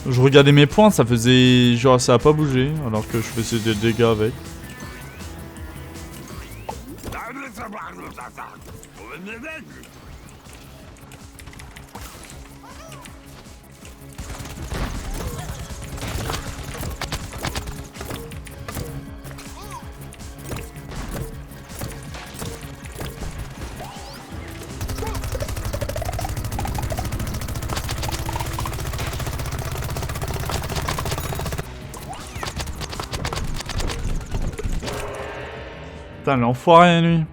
Je regardais mes points, ça faisait... genre ça a pas bougé, alors que je faisais des dégâts avec. Putain, l'enfoiré, lui.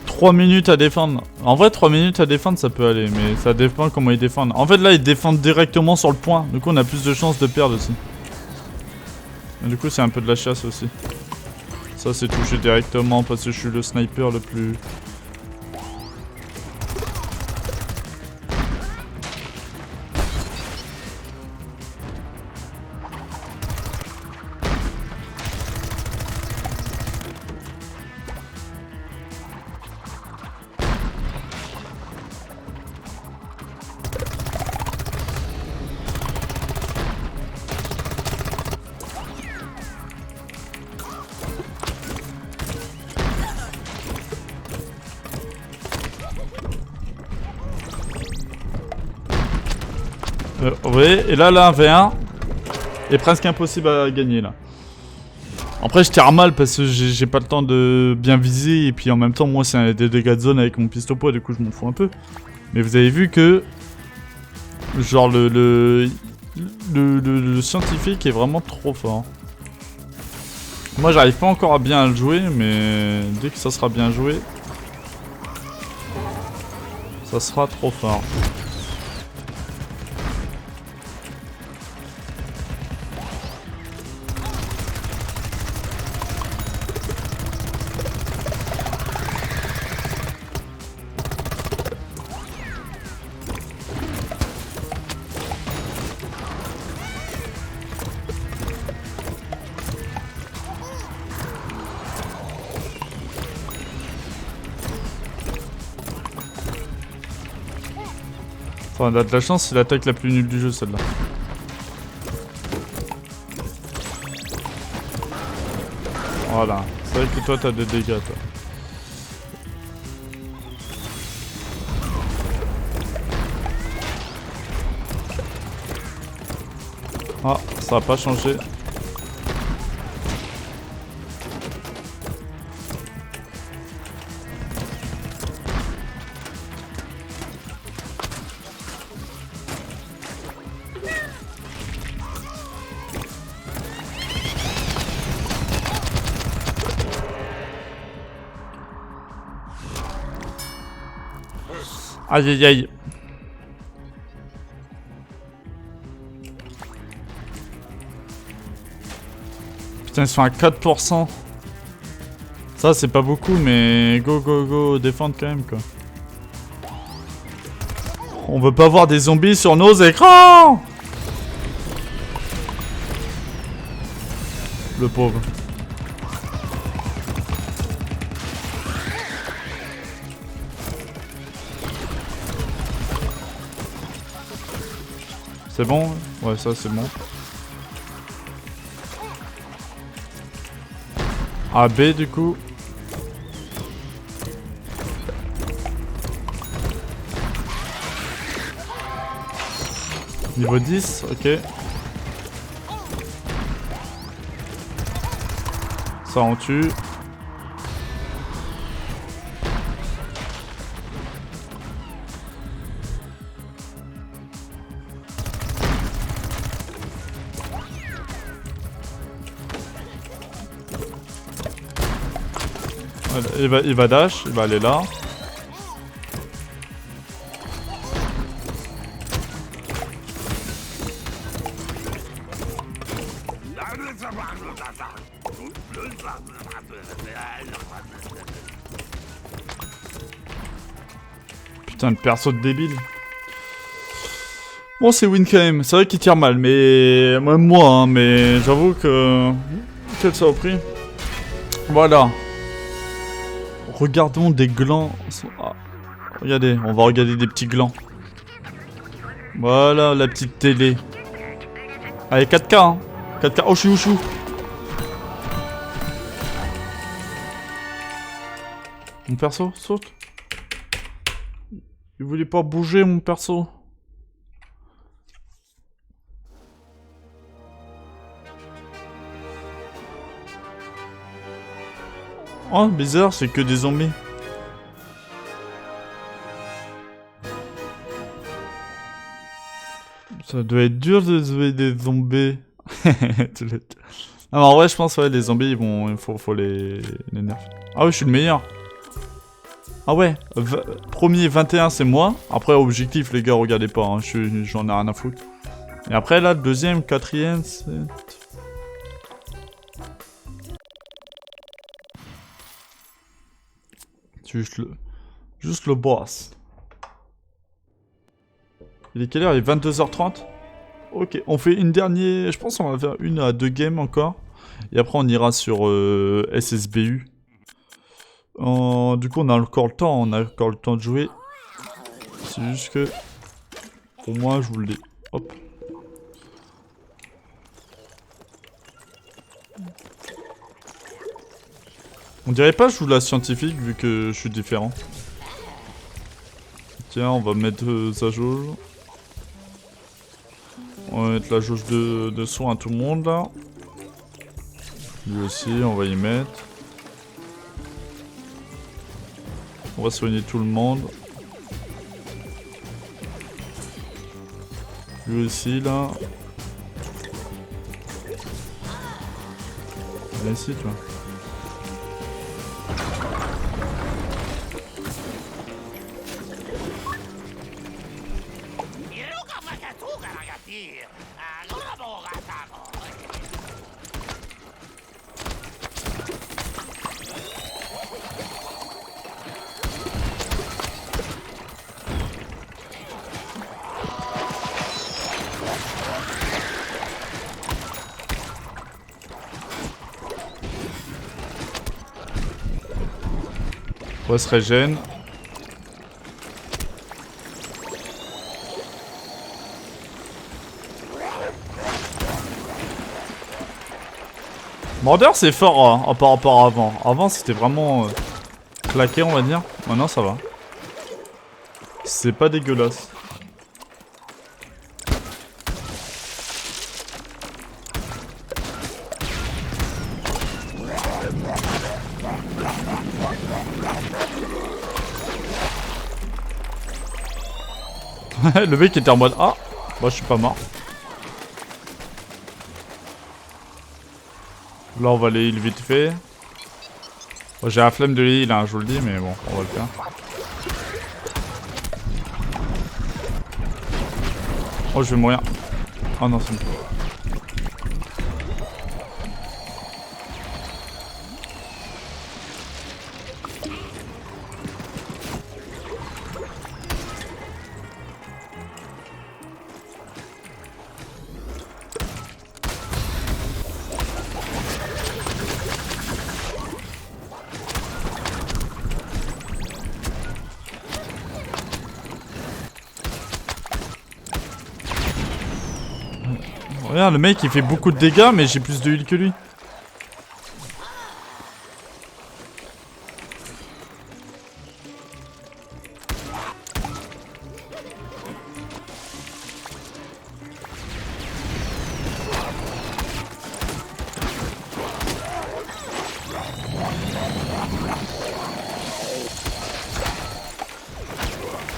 « 3 minutes à défendre. En vrai, 3 minutes à défendre, ça peut aller, mais ça dépend comment ils défendent. En fait, là, ils défendent directement sur le point. Du coup, on a plus de chances de perdre aussi. Et du coup, c'est un peu de la chasse aussi. Ça, c'est touché directement parce que je suis le sniper le plus... Oui, et là, 1v1 est presque impossible à gagner, là. Après, je tire mal parce que j'ai pas le temps de bien viser, et puis en même temps, moi, c'est des dégâts de zone avec mon pistolet poids, du coup, je m'en fous un peu. Mais vous avez vu que... genre, le scientifique est vraiment trop fort. Moi, j'arrive pas encore à bien le jouer, mais dès que ça sera bien joué, ça sera trop fort. Enfin, on a de la chance, c'est l'attaque la plus nulle du jeu, celle-là. Voilà. C'est vrai que toi, t'as des dégâts, toi. Ah, ça a pas changé. Aïe aïe aïe. Putain, ils sont à 4%. Ça, c'est pas beaucoup, mais go, go, go, défendre quand même, quoi. On veut pas voir des zombies sur nos écrans! Le pauvre. C'est bon? Ouais, ça, c'est bon. A, B, du coup. Niveau 10, ok. Ça, on tue. Il va dash, il va aller là. Putain, le perso de débile. Bon, c'est win quand même. C'est vrai qu'il tire mal, mais... Même moi, hein, mais j'avoue que... Quelle saloperie. Voilà. Regardons des glands. Ah. Regardez, on va regarder des petits glands. Voilà, la petite télé. Allez, 4K, hein. 4K. Oh, je suis où? Mon perso, saute. Il voulait pas bouger, mon perso. Oh, bizarre, c'est que des zombies. Ça doit être dur de sauver des zombies. Alors, en vrai, je pense, ouais, les zombies, ils vont... Il faut les nerfs. Ah oui, je suis le meilleur. Ah ouais, premier 21, c'est moi. Après, objectif, les gars, regardez pas, hein, j'en ai rien à foutre. Et après, là, le deuxième, quatrième, c'est... Juste le boss. Il est quelle heure? Il est 22h30. Ok, on fait une dernière... Je pense qu'on va faire une à 2 games encore. Et après, on ira sur SSBU. Du coup, on a encore le temps. On a encore le temps de jouer. C'est juste que... Pour moi, je vous le dis. Hop. On dirait pas que je joue la scientifique vu que je suis différent. Tiens, on va mettre sa jauge. On va mettre la jauge de soins à tout le monde là. Lui aussi, on va y mettre. On va soigner tout le monde. Lui aussi là. Viens ici toi. On se régène. Mordeur c'est fort par rapport à avant. Avant c'était vraiment claqué on va dire. Maintenant ça va. C'est pas dégueulasse. Le mec était en mode ah, moi je suis pas mort. Là on va les heal vite fait. Bon, j'ai la flemme de les heal, hein, je vous le dis, mais bon, on va le faire. Oh, je vais mourir. Oh non, c'est bon. Regarde, le mec il fait beaucoup de dégâts, mais j'ai plus de heal que lui.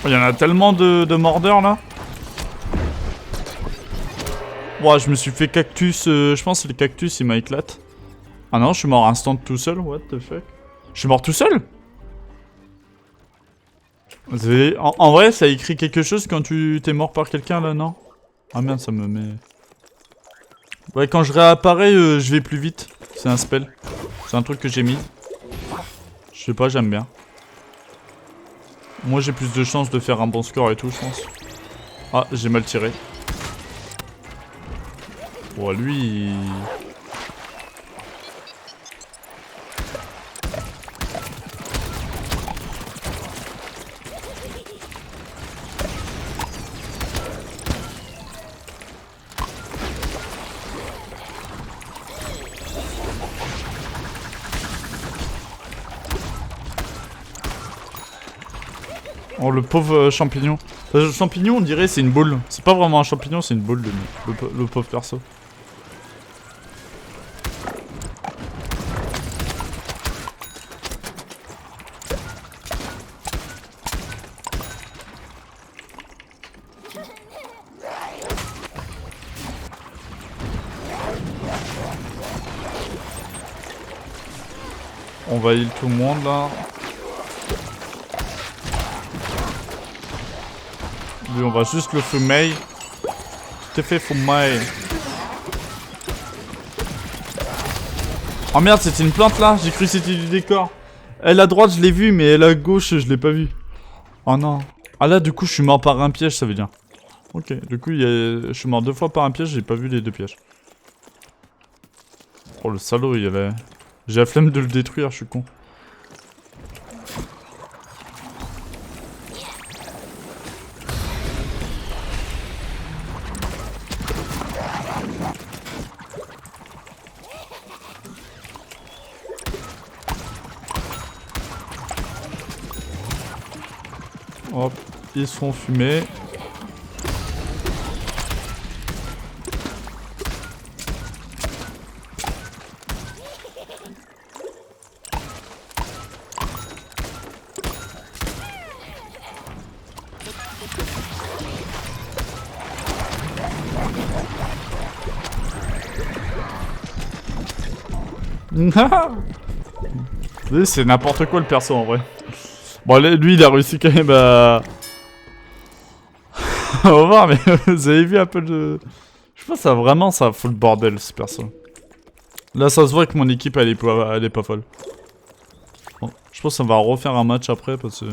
Il y en a tellement de mordeurs là. Ouah, je me suis fait cactus, je pense que le cactus il m'a éclaté. Ah non, je suis mort instant tout seul, what the fuck. Je suis mort tout seul? En vrai, ça écrit quelque chose quand tu t'es mort par quelqu'un là, non? Ah merde, ça me met... Ouais, quand je réapparais, je vais plus vite. C'est un spell. C'est un truc que j'ai mis. Je sais pas, j'aime bien. Moi, j'ai plus de chances de faire un bon score et tout, je pense. Ah, j'ai mal tiré. Oh, lui... Oh, le pauvre champignon. Le champignon, on dirait, c'est une boule. C'est pas vraiment un champignon, c'est une boule, le pauvre perso. On va heal tout le monde, là. Lui, on va juste le fumer. Tout est fait fumer. Oh merde, c'était une plante là? J'ai cru que c'était du décor. Elle à droite, je l'ai vue, mais elle à gauche, je l'ai pas vue. Oh non. Ah là, du coup, je suis mort par un piège, ça veut dire. Ok, du coup, je suis mort 2 fois par un piège, j'ai pas vu les 2 pièges. Oh le salaud, il y avait... J'ai la flemme de le détruire, je suis con. Hop, ils se font fumer. C'est n'importe quoi le perso en vrai. Bon, lui il a réussi quand même à... On va voir, mais vous avez vu un peu de... Je pense que ça vraiment ça fout le bordel ce perso. Là ça se voit que mon équipe elle est pas folle. Bon, je pense qu'on va refaire un match après parce que...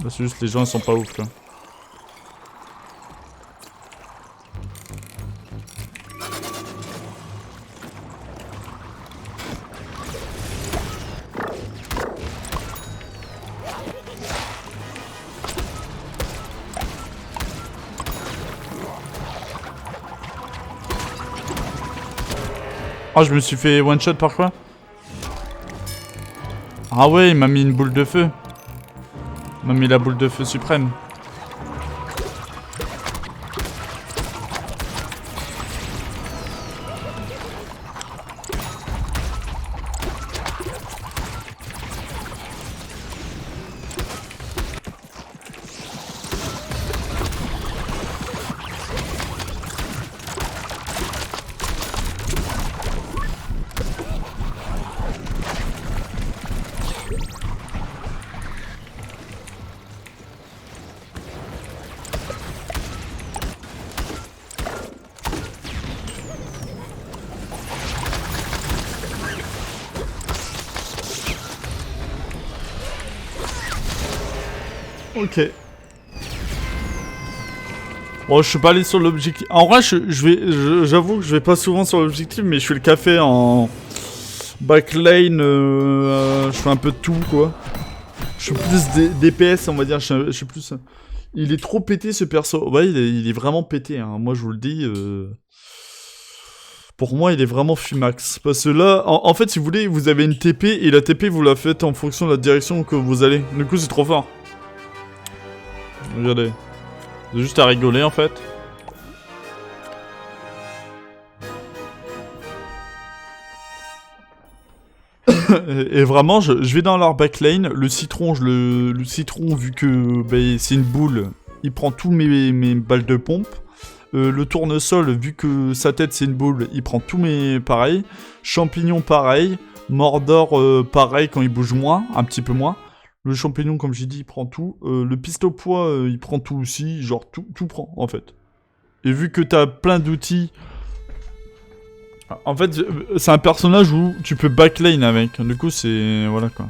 Là c'est juste les gens ils sont pas ouf quoi. Oh, je me suis fait one shot par quoi? Ah ouais, il m'a mis une boule de feu. Il m'a mis la boule de feu suprême. Ok. Bon, je suis pas allé sur l'objectif. En vrai, j'avoue que je vais pas souvent sur l'objectif, mais je fais le café en backlane. Je fais un peu de tout, quoi. Je suis plus DPS, on va dire. Je suis plus. Il est trop pété ce perso. Ouais, il est vraiment pété. Hein. Moi, je vous le dis. Pour moi, il est vraiment fumax. Parce que là, en fait, si vous voulez, vous avez une TP et la TP, vous la faites en fonction de la direction que vous allez. Du coup, c'est trop fort. Regardez. C'est juste à rigoler en fait. Et vraiment, je vais dans leur backlane. Le citron, le citron, vu que bah, c'est une boule, il prend tous mes balles de pompe. Le tournesol, vu que sa tête c'est une boule, il prend tous mes pareils. Champignon pareil. Mordor pareil quand il bouge moins, un petit peu moins. Le champignon, comme j'ai dit, il prend tout. Le pistopois, il prend tout aussi. Genre, tout prend, en fait. Et vu que t'as plein d'outils... En fait, c'est un personnage où tu peux backlane avec. Du coup, c'est... Voilà, quoi.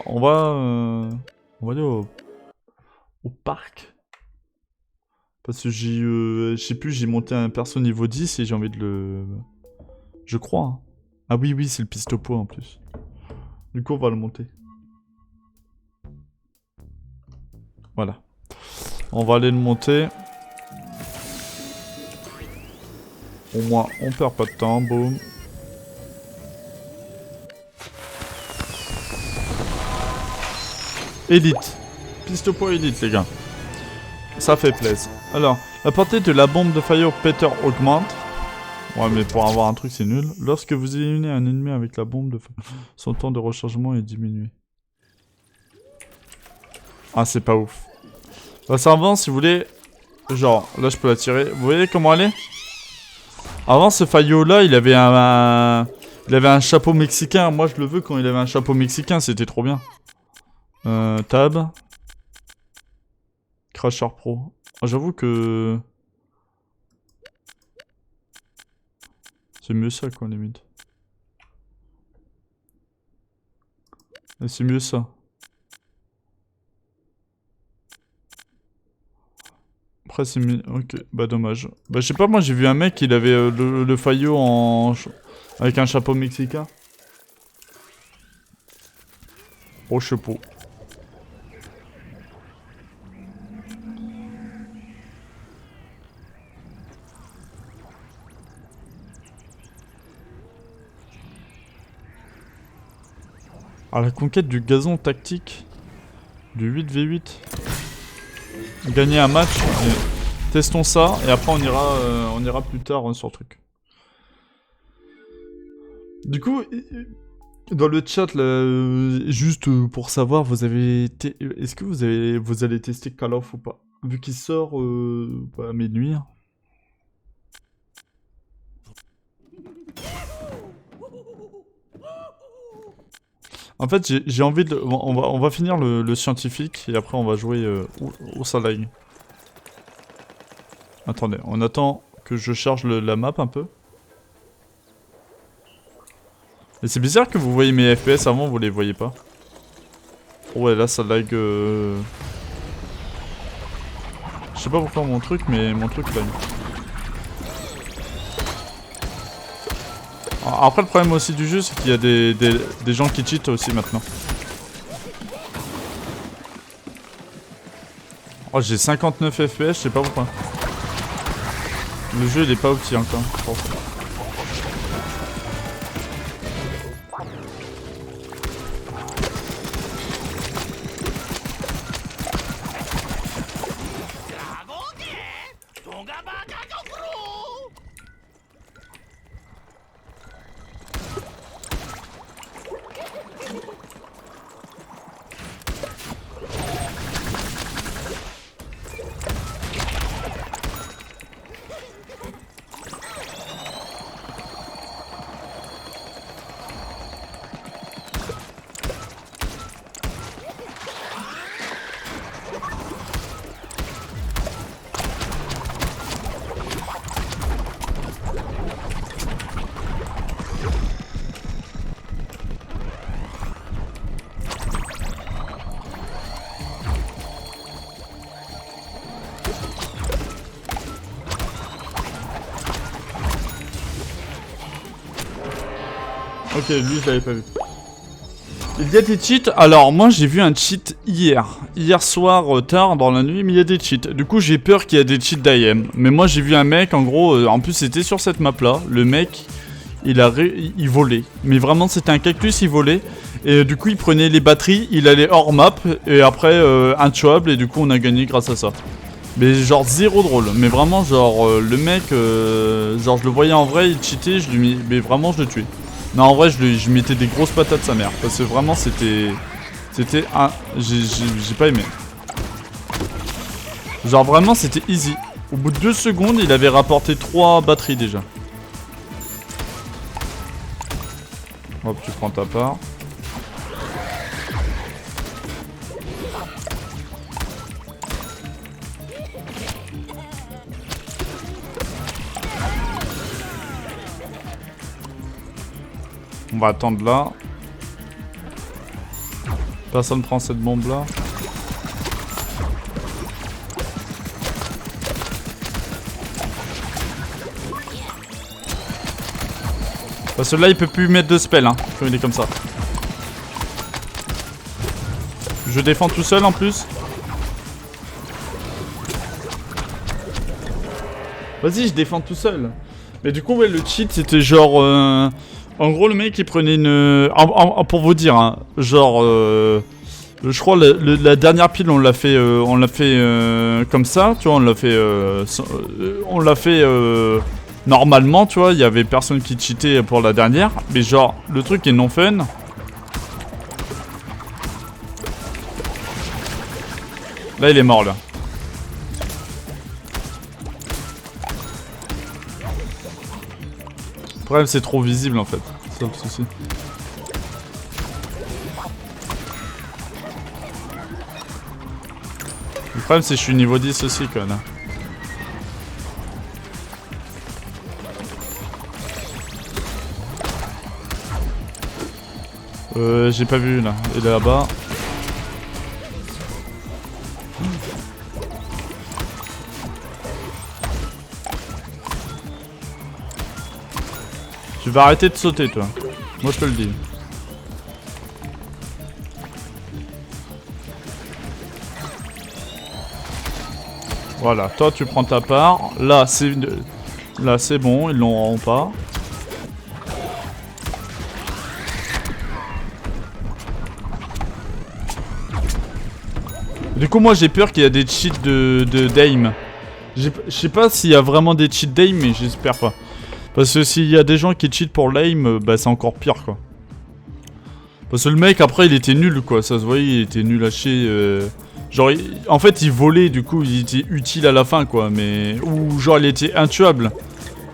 On va aller au parc. Parce que je sais plus, j'ai monté un perso niveau 10 et j'ai envie de le... Je crois. Hein. Ah oui, c'est le pistopois en plus. Du coup, on va le monter. Voilà. On va aller le monter. Au moins, on perd pas de temps. Boum. Élite. Pistopois élite, les gars. Ça fait plaisir. Alors, la portée de la bombe de Fire Peter augmente. Ouais, mais pour avoir un truc, c'est nul. Lorsque vous éliminez un ennemi avec la bombe de feu, son temps de rechargement est diminué. Ah, c'est pas ouf. Bah, ça avance, si vous voulez. Genre, là, je peux la tirer. Vous voyez comment elle est? Avant, ce Fayo-là, il avait un chapeau mexicain. Moi, je le veux quand il avait un chapeau mexicain. C'était trop bien. Tab. Crasher Pro. Oh, j'avoue que... C'est mieux ça, quoi, limite. C'est mieux ça. Après, c'est mieux... Ok, bah dommage. Bah, je sais pas, moi, j'ai vu un mec, il avait le Fayo en... avec un chapeau mexicain. Au chapeau. Ah, la conquête du gazon tactique. Du 8v8. Gagner un match. Et testons ça. Et après, on ira plus tard sur le truc. Du coup, dans le chat, là, juste pour savoir, vous avez... Est-ce que vous allez tester Call of ou pas? Vu qu'il sort à minuit. En fait, j'ai envie de... On va finir le scientifique, et après on va jouer au Salag. Attendez, on attend que je charge la map un peu. Et c'est bizarre que vous voyez mes FPS, avant vous les voyez pas. Oh ouais, là ça lag... Je sais pas pourquoi mon truc, mais mon truc lag. Après, le problème aussi du jeu, c'est qu'il y a des gens qui cheatent aussi maintenant. Oh, j'ai 59 FPS, je sais pas pourquoi. Le jeu, il est pas opti encore, je pense. Ok, lui je l'avais pas vu. Il y a des cheats. Alors moi j'ai vu un cheat hier soir tard dans la nuit, mais il y a des cheats. Du coup j'ai peur qu'il y ait des cheats d'IM. Mais moi j'ai vu un mec en gros, en plus c'était sur cette map là. Le mec il volait. Mais vraiment c'était un cactus, il volait. Et du coup il prenait les batteries, il allait hors map et après intuable et du coup on a gagné grâce à ça. Mais genre zéro drôle. Mais vraiment genre le mec, genre je le voyais en vrai, il cheatait, mais vraiment je le tuais. Non, en vrai, je mettais des grosses patates sa mère. Parce que vraiment, c'était... C'était un... J'ai pas aimé. Genre, vraiment, c'était easy. Au bout de 2 secondes, il avait rapporté 3 batteries déjà. Hop, tu prends ta part. On va attendre là. Personne prend cette bombe là. Parce que là il peut plus mettre de spell hein, quand il est comme ça. Je défends tout seul en plus. Vas-y, je défends tout seul. Mais du coup ouais, le cheat c'était genre en gros le mec il prenait une pour vous dire hein, genre je crois la dernière pile on l'a fait comme ça, tu vois, on l'a fait normalement, tu vois, il y avait personne qui cheatait pour la dernière, mais genre le truc est non fun. Là il est mort là. Le problème c'est trop visible en fait, c'est ça le souci. Le problème c'est que je suis niveau 10 aussi quoi là. J'ai pas vu là, il est là-bas. Tu vas arrêter de sauter toi, moi je te le dis. Voilà, toi tu prends ta part. Là c'est bon, ils l'auront pas. Du coup moi j'ai peur qu'il y a des cheats d'aim. Je sais pas s'il y a vraiment des cheats d'aim mais j'espère pas. Parce que s'il y a des gens qui cheatent pour l'aim, bah c'est encore pire quoi. Parce que le mec après il était nul quoi, ça se voyait, il était nul à chier. Genre en fait il volait du coup, il était utile à la fin quoi, mais... Ou genre il était intuable.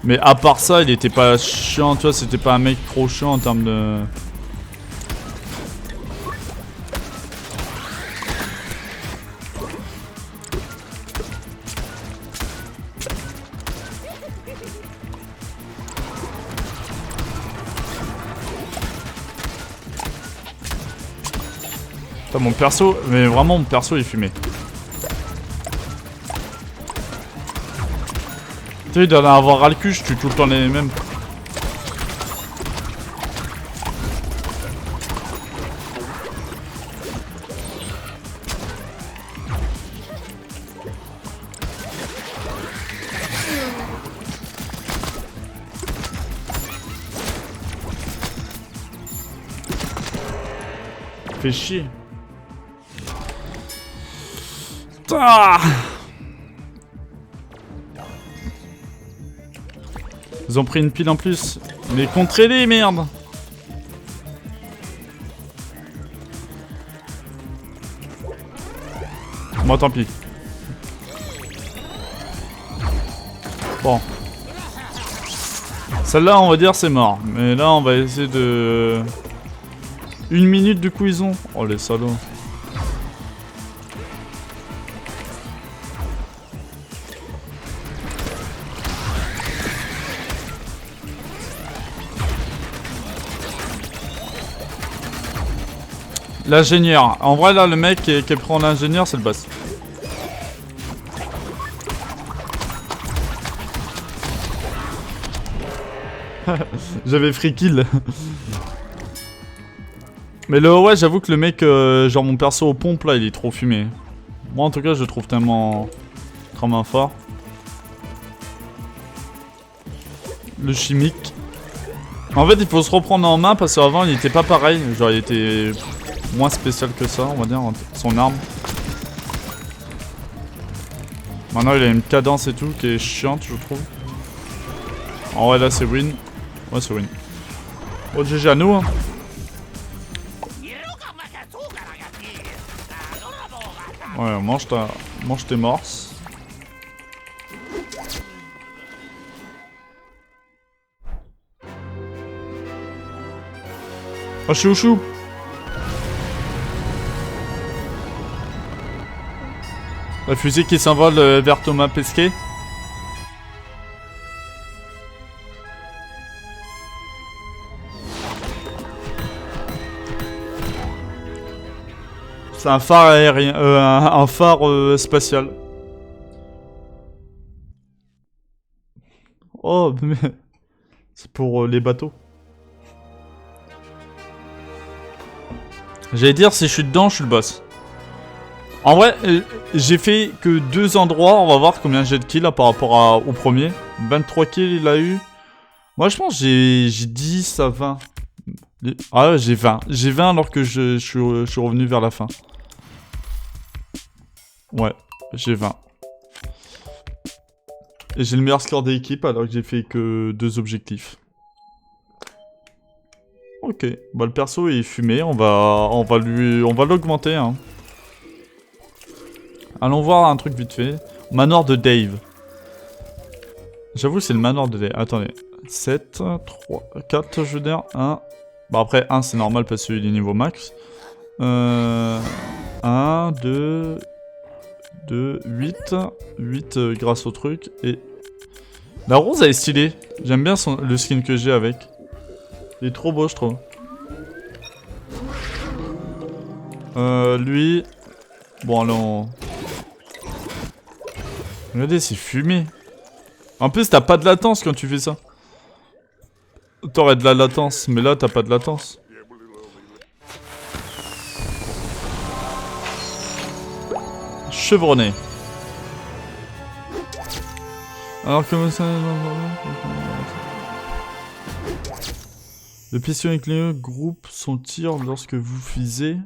Mais à part ça il était pas chiant, tu vois, c'était pas un mec trop chiant en termes de... Putain, mon perso, mais vraiment mon perso il fumait. Tu sais, il doit en avoir ras le cul, je tue tout le temps les mêmes. Fait chier. Ah, ils ont pris une pile en plus. Mais contrez-les, merde. Moi, tant pis. Bon. Celle-là, on va dire, c'est mort. Mais là, on va essayer de... 1 minute, du coup, ils ont. Oh, les salauds. L'ingénieur. En vrai, là, le mec qui prend l'ingénieur, c'est le boss. J'avais free kill. Mais ouais, j'avoue que le mec, genre mon perso aux pompes, là, il est trop fumé. Moi, en tout cas, je le trouve tellement fort. Le chimique. En fait, il faut se reprendre en main parce qu'avant, il était pas pareil. Genre, il était... moins spécial que ça, on va dire, son arme. Maintenant il a une cadence et tout qui est chiante je trouve. En vrai là c'est win. Ouais c'est win. Oh GG à nous hein. Ouais mange tes morses. Oh, chouchou. La fusée qui s'envole vers Thomas Pesquet. C'est un phare aérien, un phare spatial. Oh, mais c'est pour les bateaux. J'allais dire, si je suis dedans, je suis le boss. En vrai, j'ai fait que 2 endroits. On va voir combien j'ai de kills là, par rapport au premier. 23 kills il a eu. Moi, je pense que j'ai 10 à 20. Ah ouais, j'ai 20. J'ai 20 alors que je suis revenu vers la fin. Ouais, j'ai 20. Et j'ai le meilleur score de l'équipe alors que j'ai fait que 2 objectifs. Ok, bah le perso est fumé, on va l'augmenter hein. Allons voir un truc vite fait. Manoir de Dave. J'avoue c'est le manoir de Dave. Attendez. 7, 3, 4 je veux dire, 1. Bah après 1 c'est normal parce qu'il est niveau max. 1, 2, 8. 8 grâce au truc. Et la rose elle est stylée. J'aime bien le skin que j'ai avec. Il est trop beau je trouve. Lui... Bon allons... Regardez c'est fumé. En plus t'as pas de latence quand tu fais ça. T'aurais de la latence, mais là t'as pas de latence. Chevronné. Alors comment ça... Le piston éclairé groupe son tir lorsque vous visez.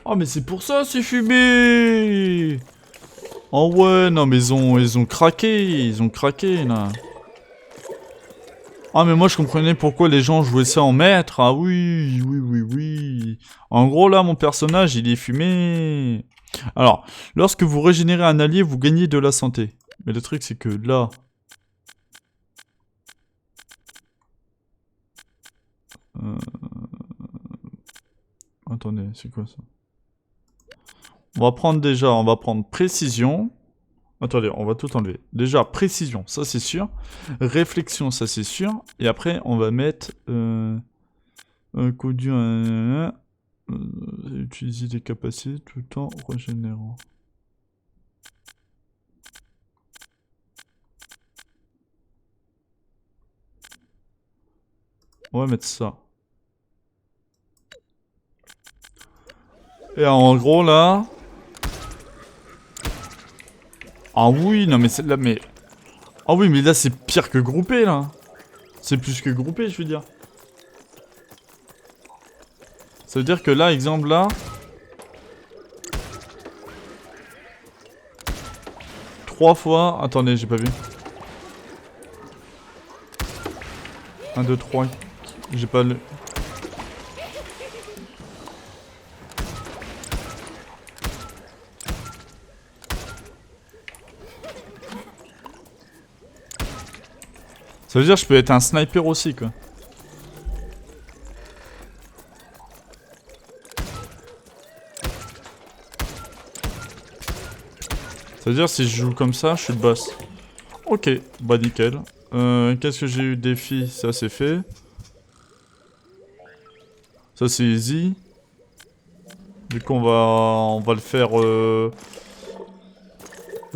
Oh mais c'est pour ça c'est fumé. Oh ouais non mais ils ont craqué là. Ah mais moi je comprenais pourquoi les gens jouaient ça en maître. Ah oui. En gros là mon personnage il est fumé. Alors, lorsque vous régénérez un allié, vous gagnez de la santé. Mais le truc c'est que là... Attendez, c'est quoi ça? On va prendre précision. Attendez, on va tout enlever. Déjà, précision, ça c'est sûr. Réflexion, ça c'est sûr. Et après, on va mettre... un coup dur... utiliser des capacités tout en régénérant. On va mettre ça. Et en gros là... Ah oui, non mais c'est là, mais... Ah oui, mais là c'est pire que groupé là. C'est plus que groupé, je veux dire. Ça veut dire que là, exemple là... 3 fois... Attendez, j'ai pas vu. 1, 2, 3... J'ai pas le... Ça veut dire que je peux être un sniper aussi, quoi. Ça veut dire que si je joue comme ça, je suis le boss. Ok, bah nickel. Qu'est-ce que j'ai eu? Défi, ça c'est fait. Ça c'est easy. Du coup on va le faire...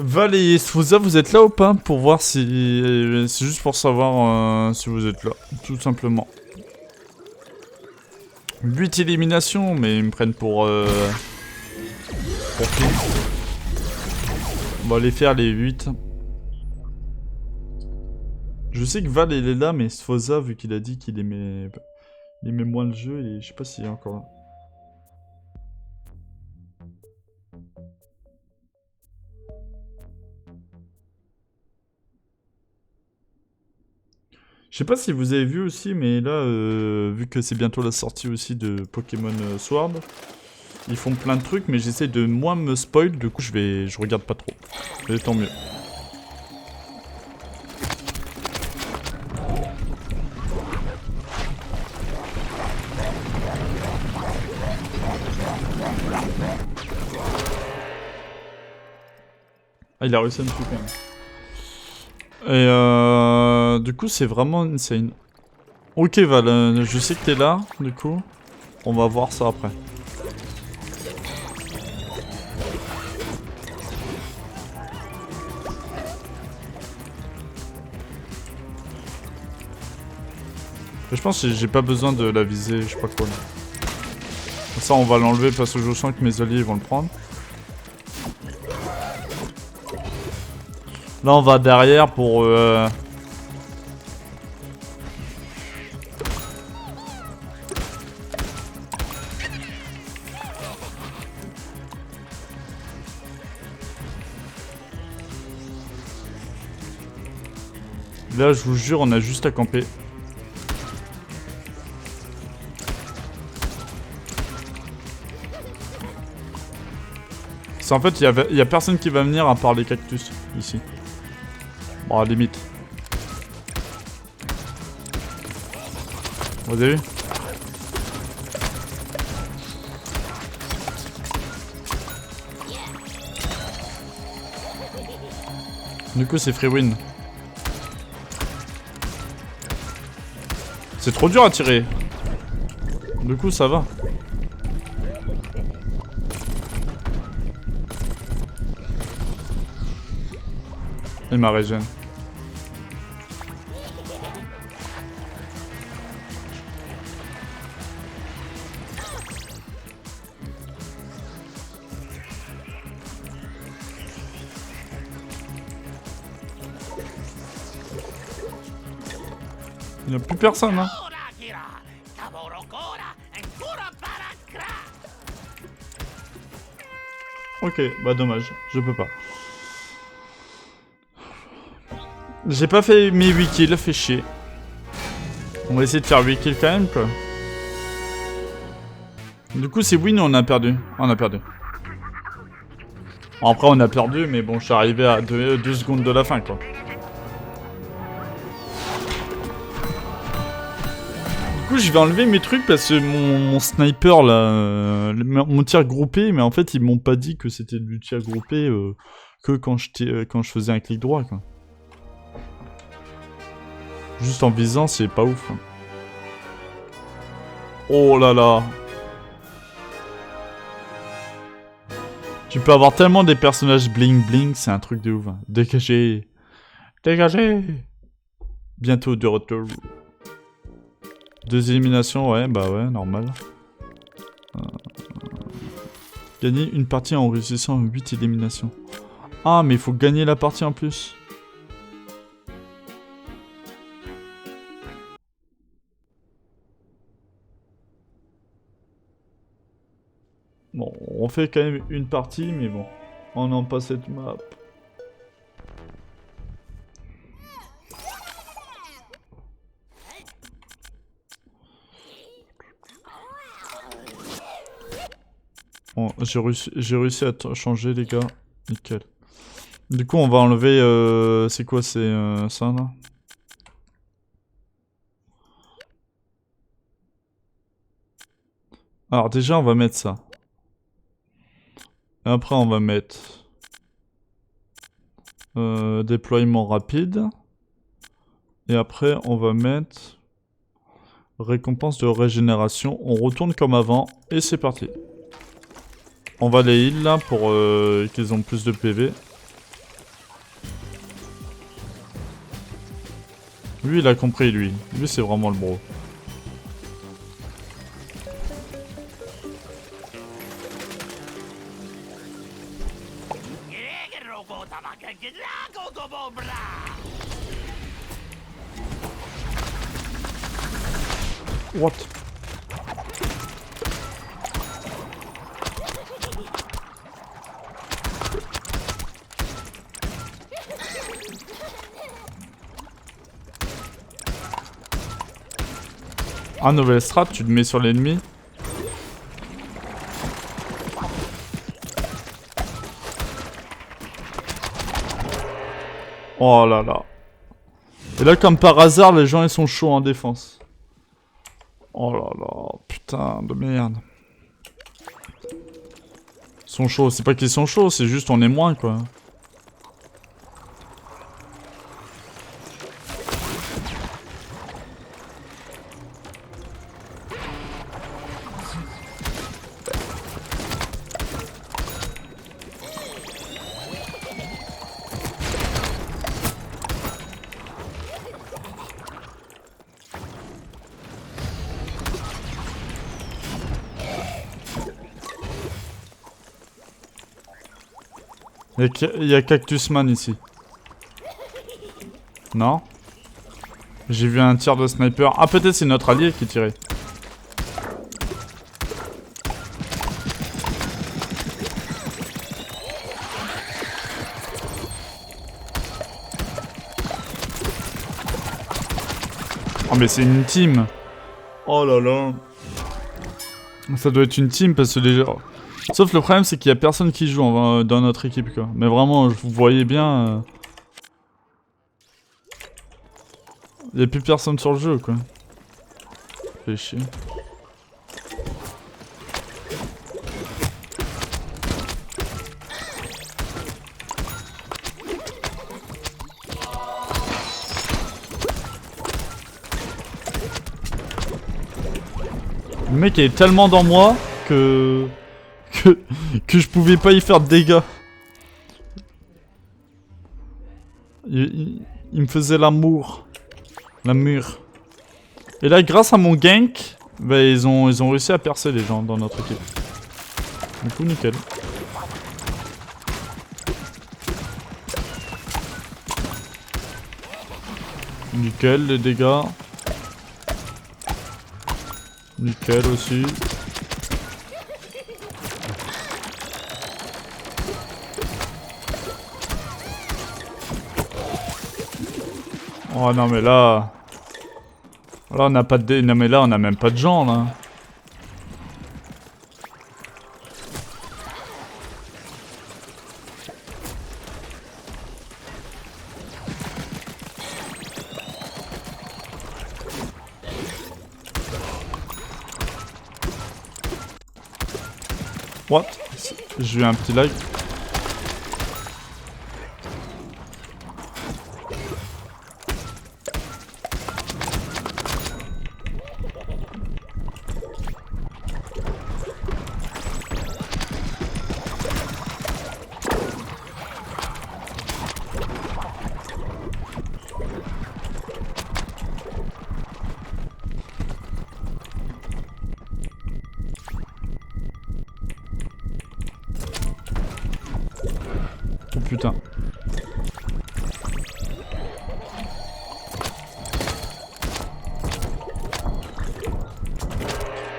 Val et Sfoza, vous êtes là ou pas? Pour voir si... C'est juste pour savoir si vous êtes là, tout simplement. 8 éliminations, mais ils me prennent pour qui? On va aller faire les 8. Je sais que Val il est là, mais Sfoza, vu qu'il a dit qu'il aimait... Il aimait moins le jeu, et je sais pas s'il est encore là. Je sais pas si vous avez vu aussi, mais là, vu que c'est bientôt la sortie aussi de Pokémon Sword, ils font plein de trucs, mais j'essaie de moins me spoil, du coup je regarde pas trop. Et tant mieux. Ah, il a réussi à me tuer quand même. Et du coup, c'est vraiment insane. Ok, Val, je sais que t'es là, du coup. On va voir ça après. Je pense que j'ai pas besoin de la viser, je sais pas quoi. Là. Ça, on va l'enlever parce que je sens que mes alliés vont le prendre. Là, on va derrière pour... Là, je vous jure, on a juste à camper. En fait, il y a personne qui va venir à part les cactus, ici. Bon, à la limite. Vous avez vu? Du coup, c'est free win. C'est trop dur à tirer. Du coup, ça va. Et ma régène. Il n'y a plus personne, hein. Ok, bah dommage, je peux pas. J'ai pas fait mes 8 kills, fait chier. On va essayer de faire 8 kills quand même, quoi. Du coup, c'est win ou on a perdu? On a perdu. Après, on a perdu, mais bon, je suis arrivé à 2 secondes de la fin, quoi. Du coup, je vais enlever mes trucs parce que mon sniper, là, mon tir groupé, mais en fait, ils m'ont pas dit que c'était du tir groupé que quand je faisais un clic droit, quoi. Juste en visant, c'est pas ouf. Hein. Oh là là. Tu peux avoir tellement des personnages bling bling, c'est un truc de ouf. Hein. Dégagez. Dégagez. Bientôt de retour. 2 éliminations, ouais, bah ouais, normal. Gagner une partie en réussissant 8 éliminations. Ah, mais il faut gagner la partie en plus. Bon, on fait quand même une partie, mais bon. On n'en pas cette map. Bon, j'ai réussi à changer, les gars. Nickel. Du coup, on va enlever... c'est quoi, c'est ça, là? Alors, déjà, on va mettre ça. Et après, on va mettre... déploiement rapide. Et après, on va mettre... récompense de régénération. On retourne comme avant. Et c'est parti. On va les heal, là, pour qu'ils ont plus de PV. Lui, il a compris, lui. Lui, c'est vraiment le bro. What? Ah, nouvelle strat, tu te mets sur l'ennemi. Oh là là. Et là, comme par hasard, les gens ils sont chauds en défense. Oh là là, putain de merde. Ils sont chauds, c'est pas qu'ils sont chauds, c'est juste on est moins quoi. Il y a Cactusman ici. Non? J'ai vu un tir de sniper. Ah, peut-être c'est notre allié qui tirait. Oh, mais c'est une team. Oh là là. Ça doit être une team parce que déjà... Sauf le problème c'est qu'il y a personne qui joue dans notre équipe quoi. Mais vraiment, vous voyez bien... Il y a plus personne sur le jeu quoi. Fait chier. Le mec est tellement dans moi que je pouvais pas y faire de dégâts. Il me faisait l'amour. L'amour. Et là, grâce à mon gank, bah, ils ont réussi à percer les gens dans notre équipe. Du coup, nickel. Nickel, les dégâts. Nickel aussi. Oh non mais là... Là on n'a pas de... Non mais là on a même pas de gens là. What? J'ai eu un petit lag. Oh putain.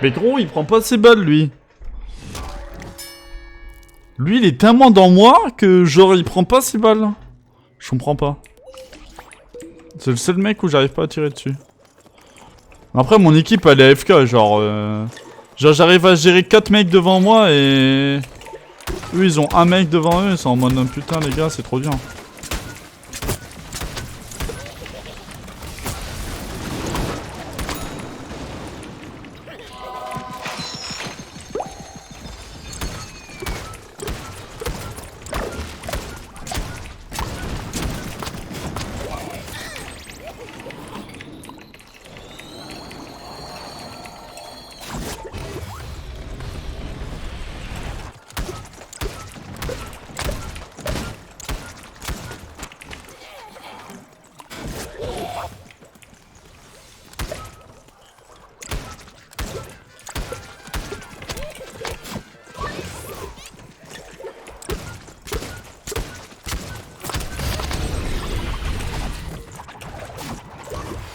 Mais gros, il prend pas ses balles lui. Lui, il est tellement dans moi que genre il prend pas ses balles. Je comprends pas. C'est le seul mec où j'arrive pas à tirer dessus. Après, mon équipe elle est AFK, genre... Genre j'arrive à gérer 4 mecs devant moi et... Eux ils ont un mec devant eux, ils sont en mode putain les gars, c'est trop dur.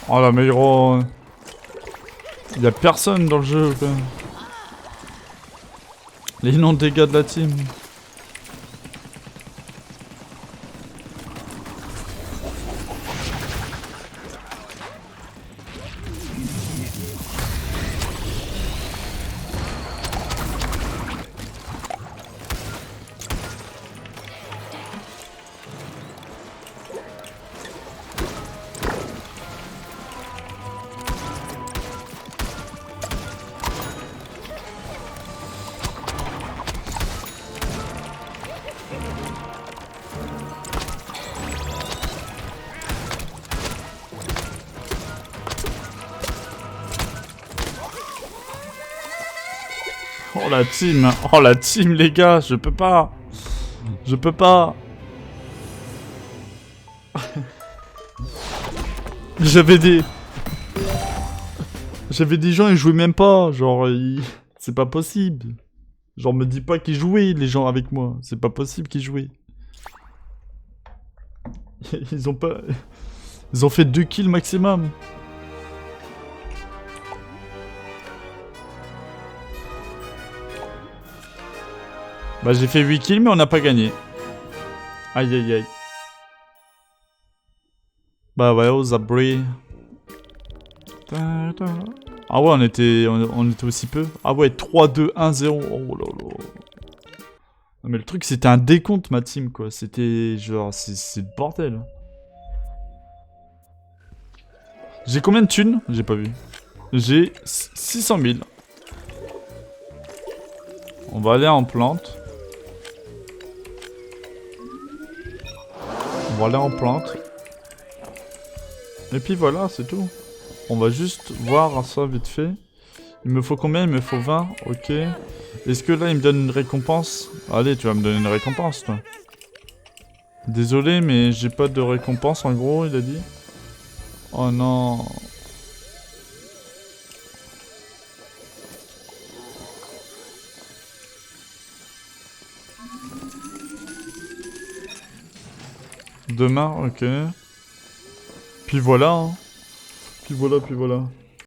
Oh là mais gros... Y'a personne dans le jeu quoi. Les noms de dégâts de la team. Oh la team les gars, je peux pas. Je peux pas. J'avais des gens, ils jouaient même pas, genre c'est pas possible. Genre me dis pas qu'ils jouaient les gens avec moi, c'est pas possible qu'ils jouaient. Ils ont pas... Ils ont fait 2 kills maximum. Bah j'ai fait 8 kills mais on n'a pas gagné. Aïe aïe aïe. Bah ouais, aux abris. Ah ouais, on était aussi peu. Ah ouais, 3-2-1-0. Oh là là. Non, mais le truc, c'était un décompte, ma team, quoi. C'était genre, c'est le bordel. J'ai combien de thunes? J'ai pas vu. J'ai 600 000. On va aller en plante. On va aller en plante. Et puis voilà, c'est tout. On va juste voir ça vite fait. Il me faut combien? Il me faut 20. Ok. Est-ce que là, il me donne une récompense? Allez, tu vas me donner une récompense, toi. Désolé, mais j'ai pas de récompense, en gros, il a dit. Oh non. Demain, ok. Puis voilà, hein. Puis voilà, puis voilà.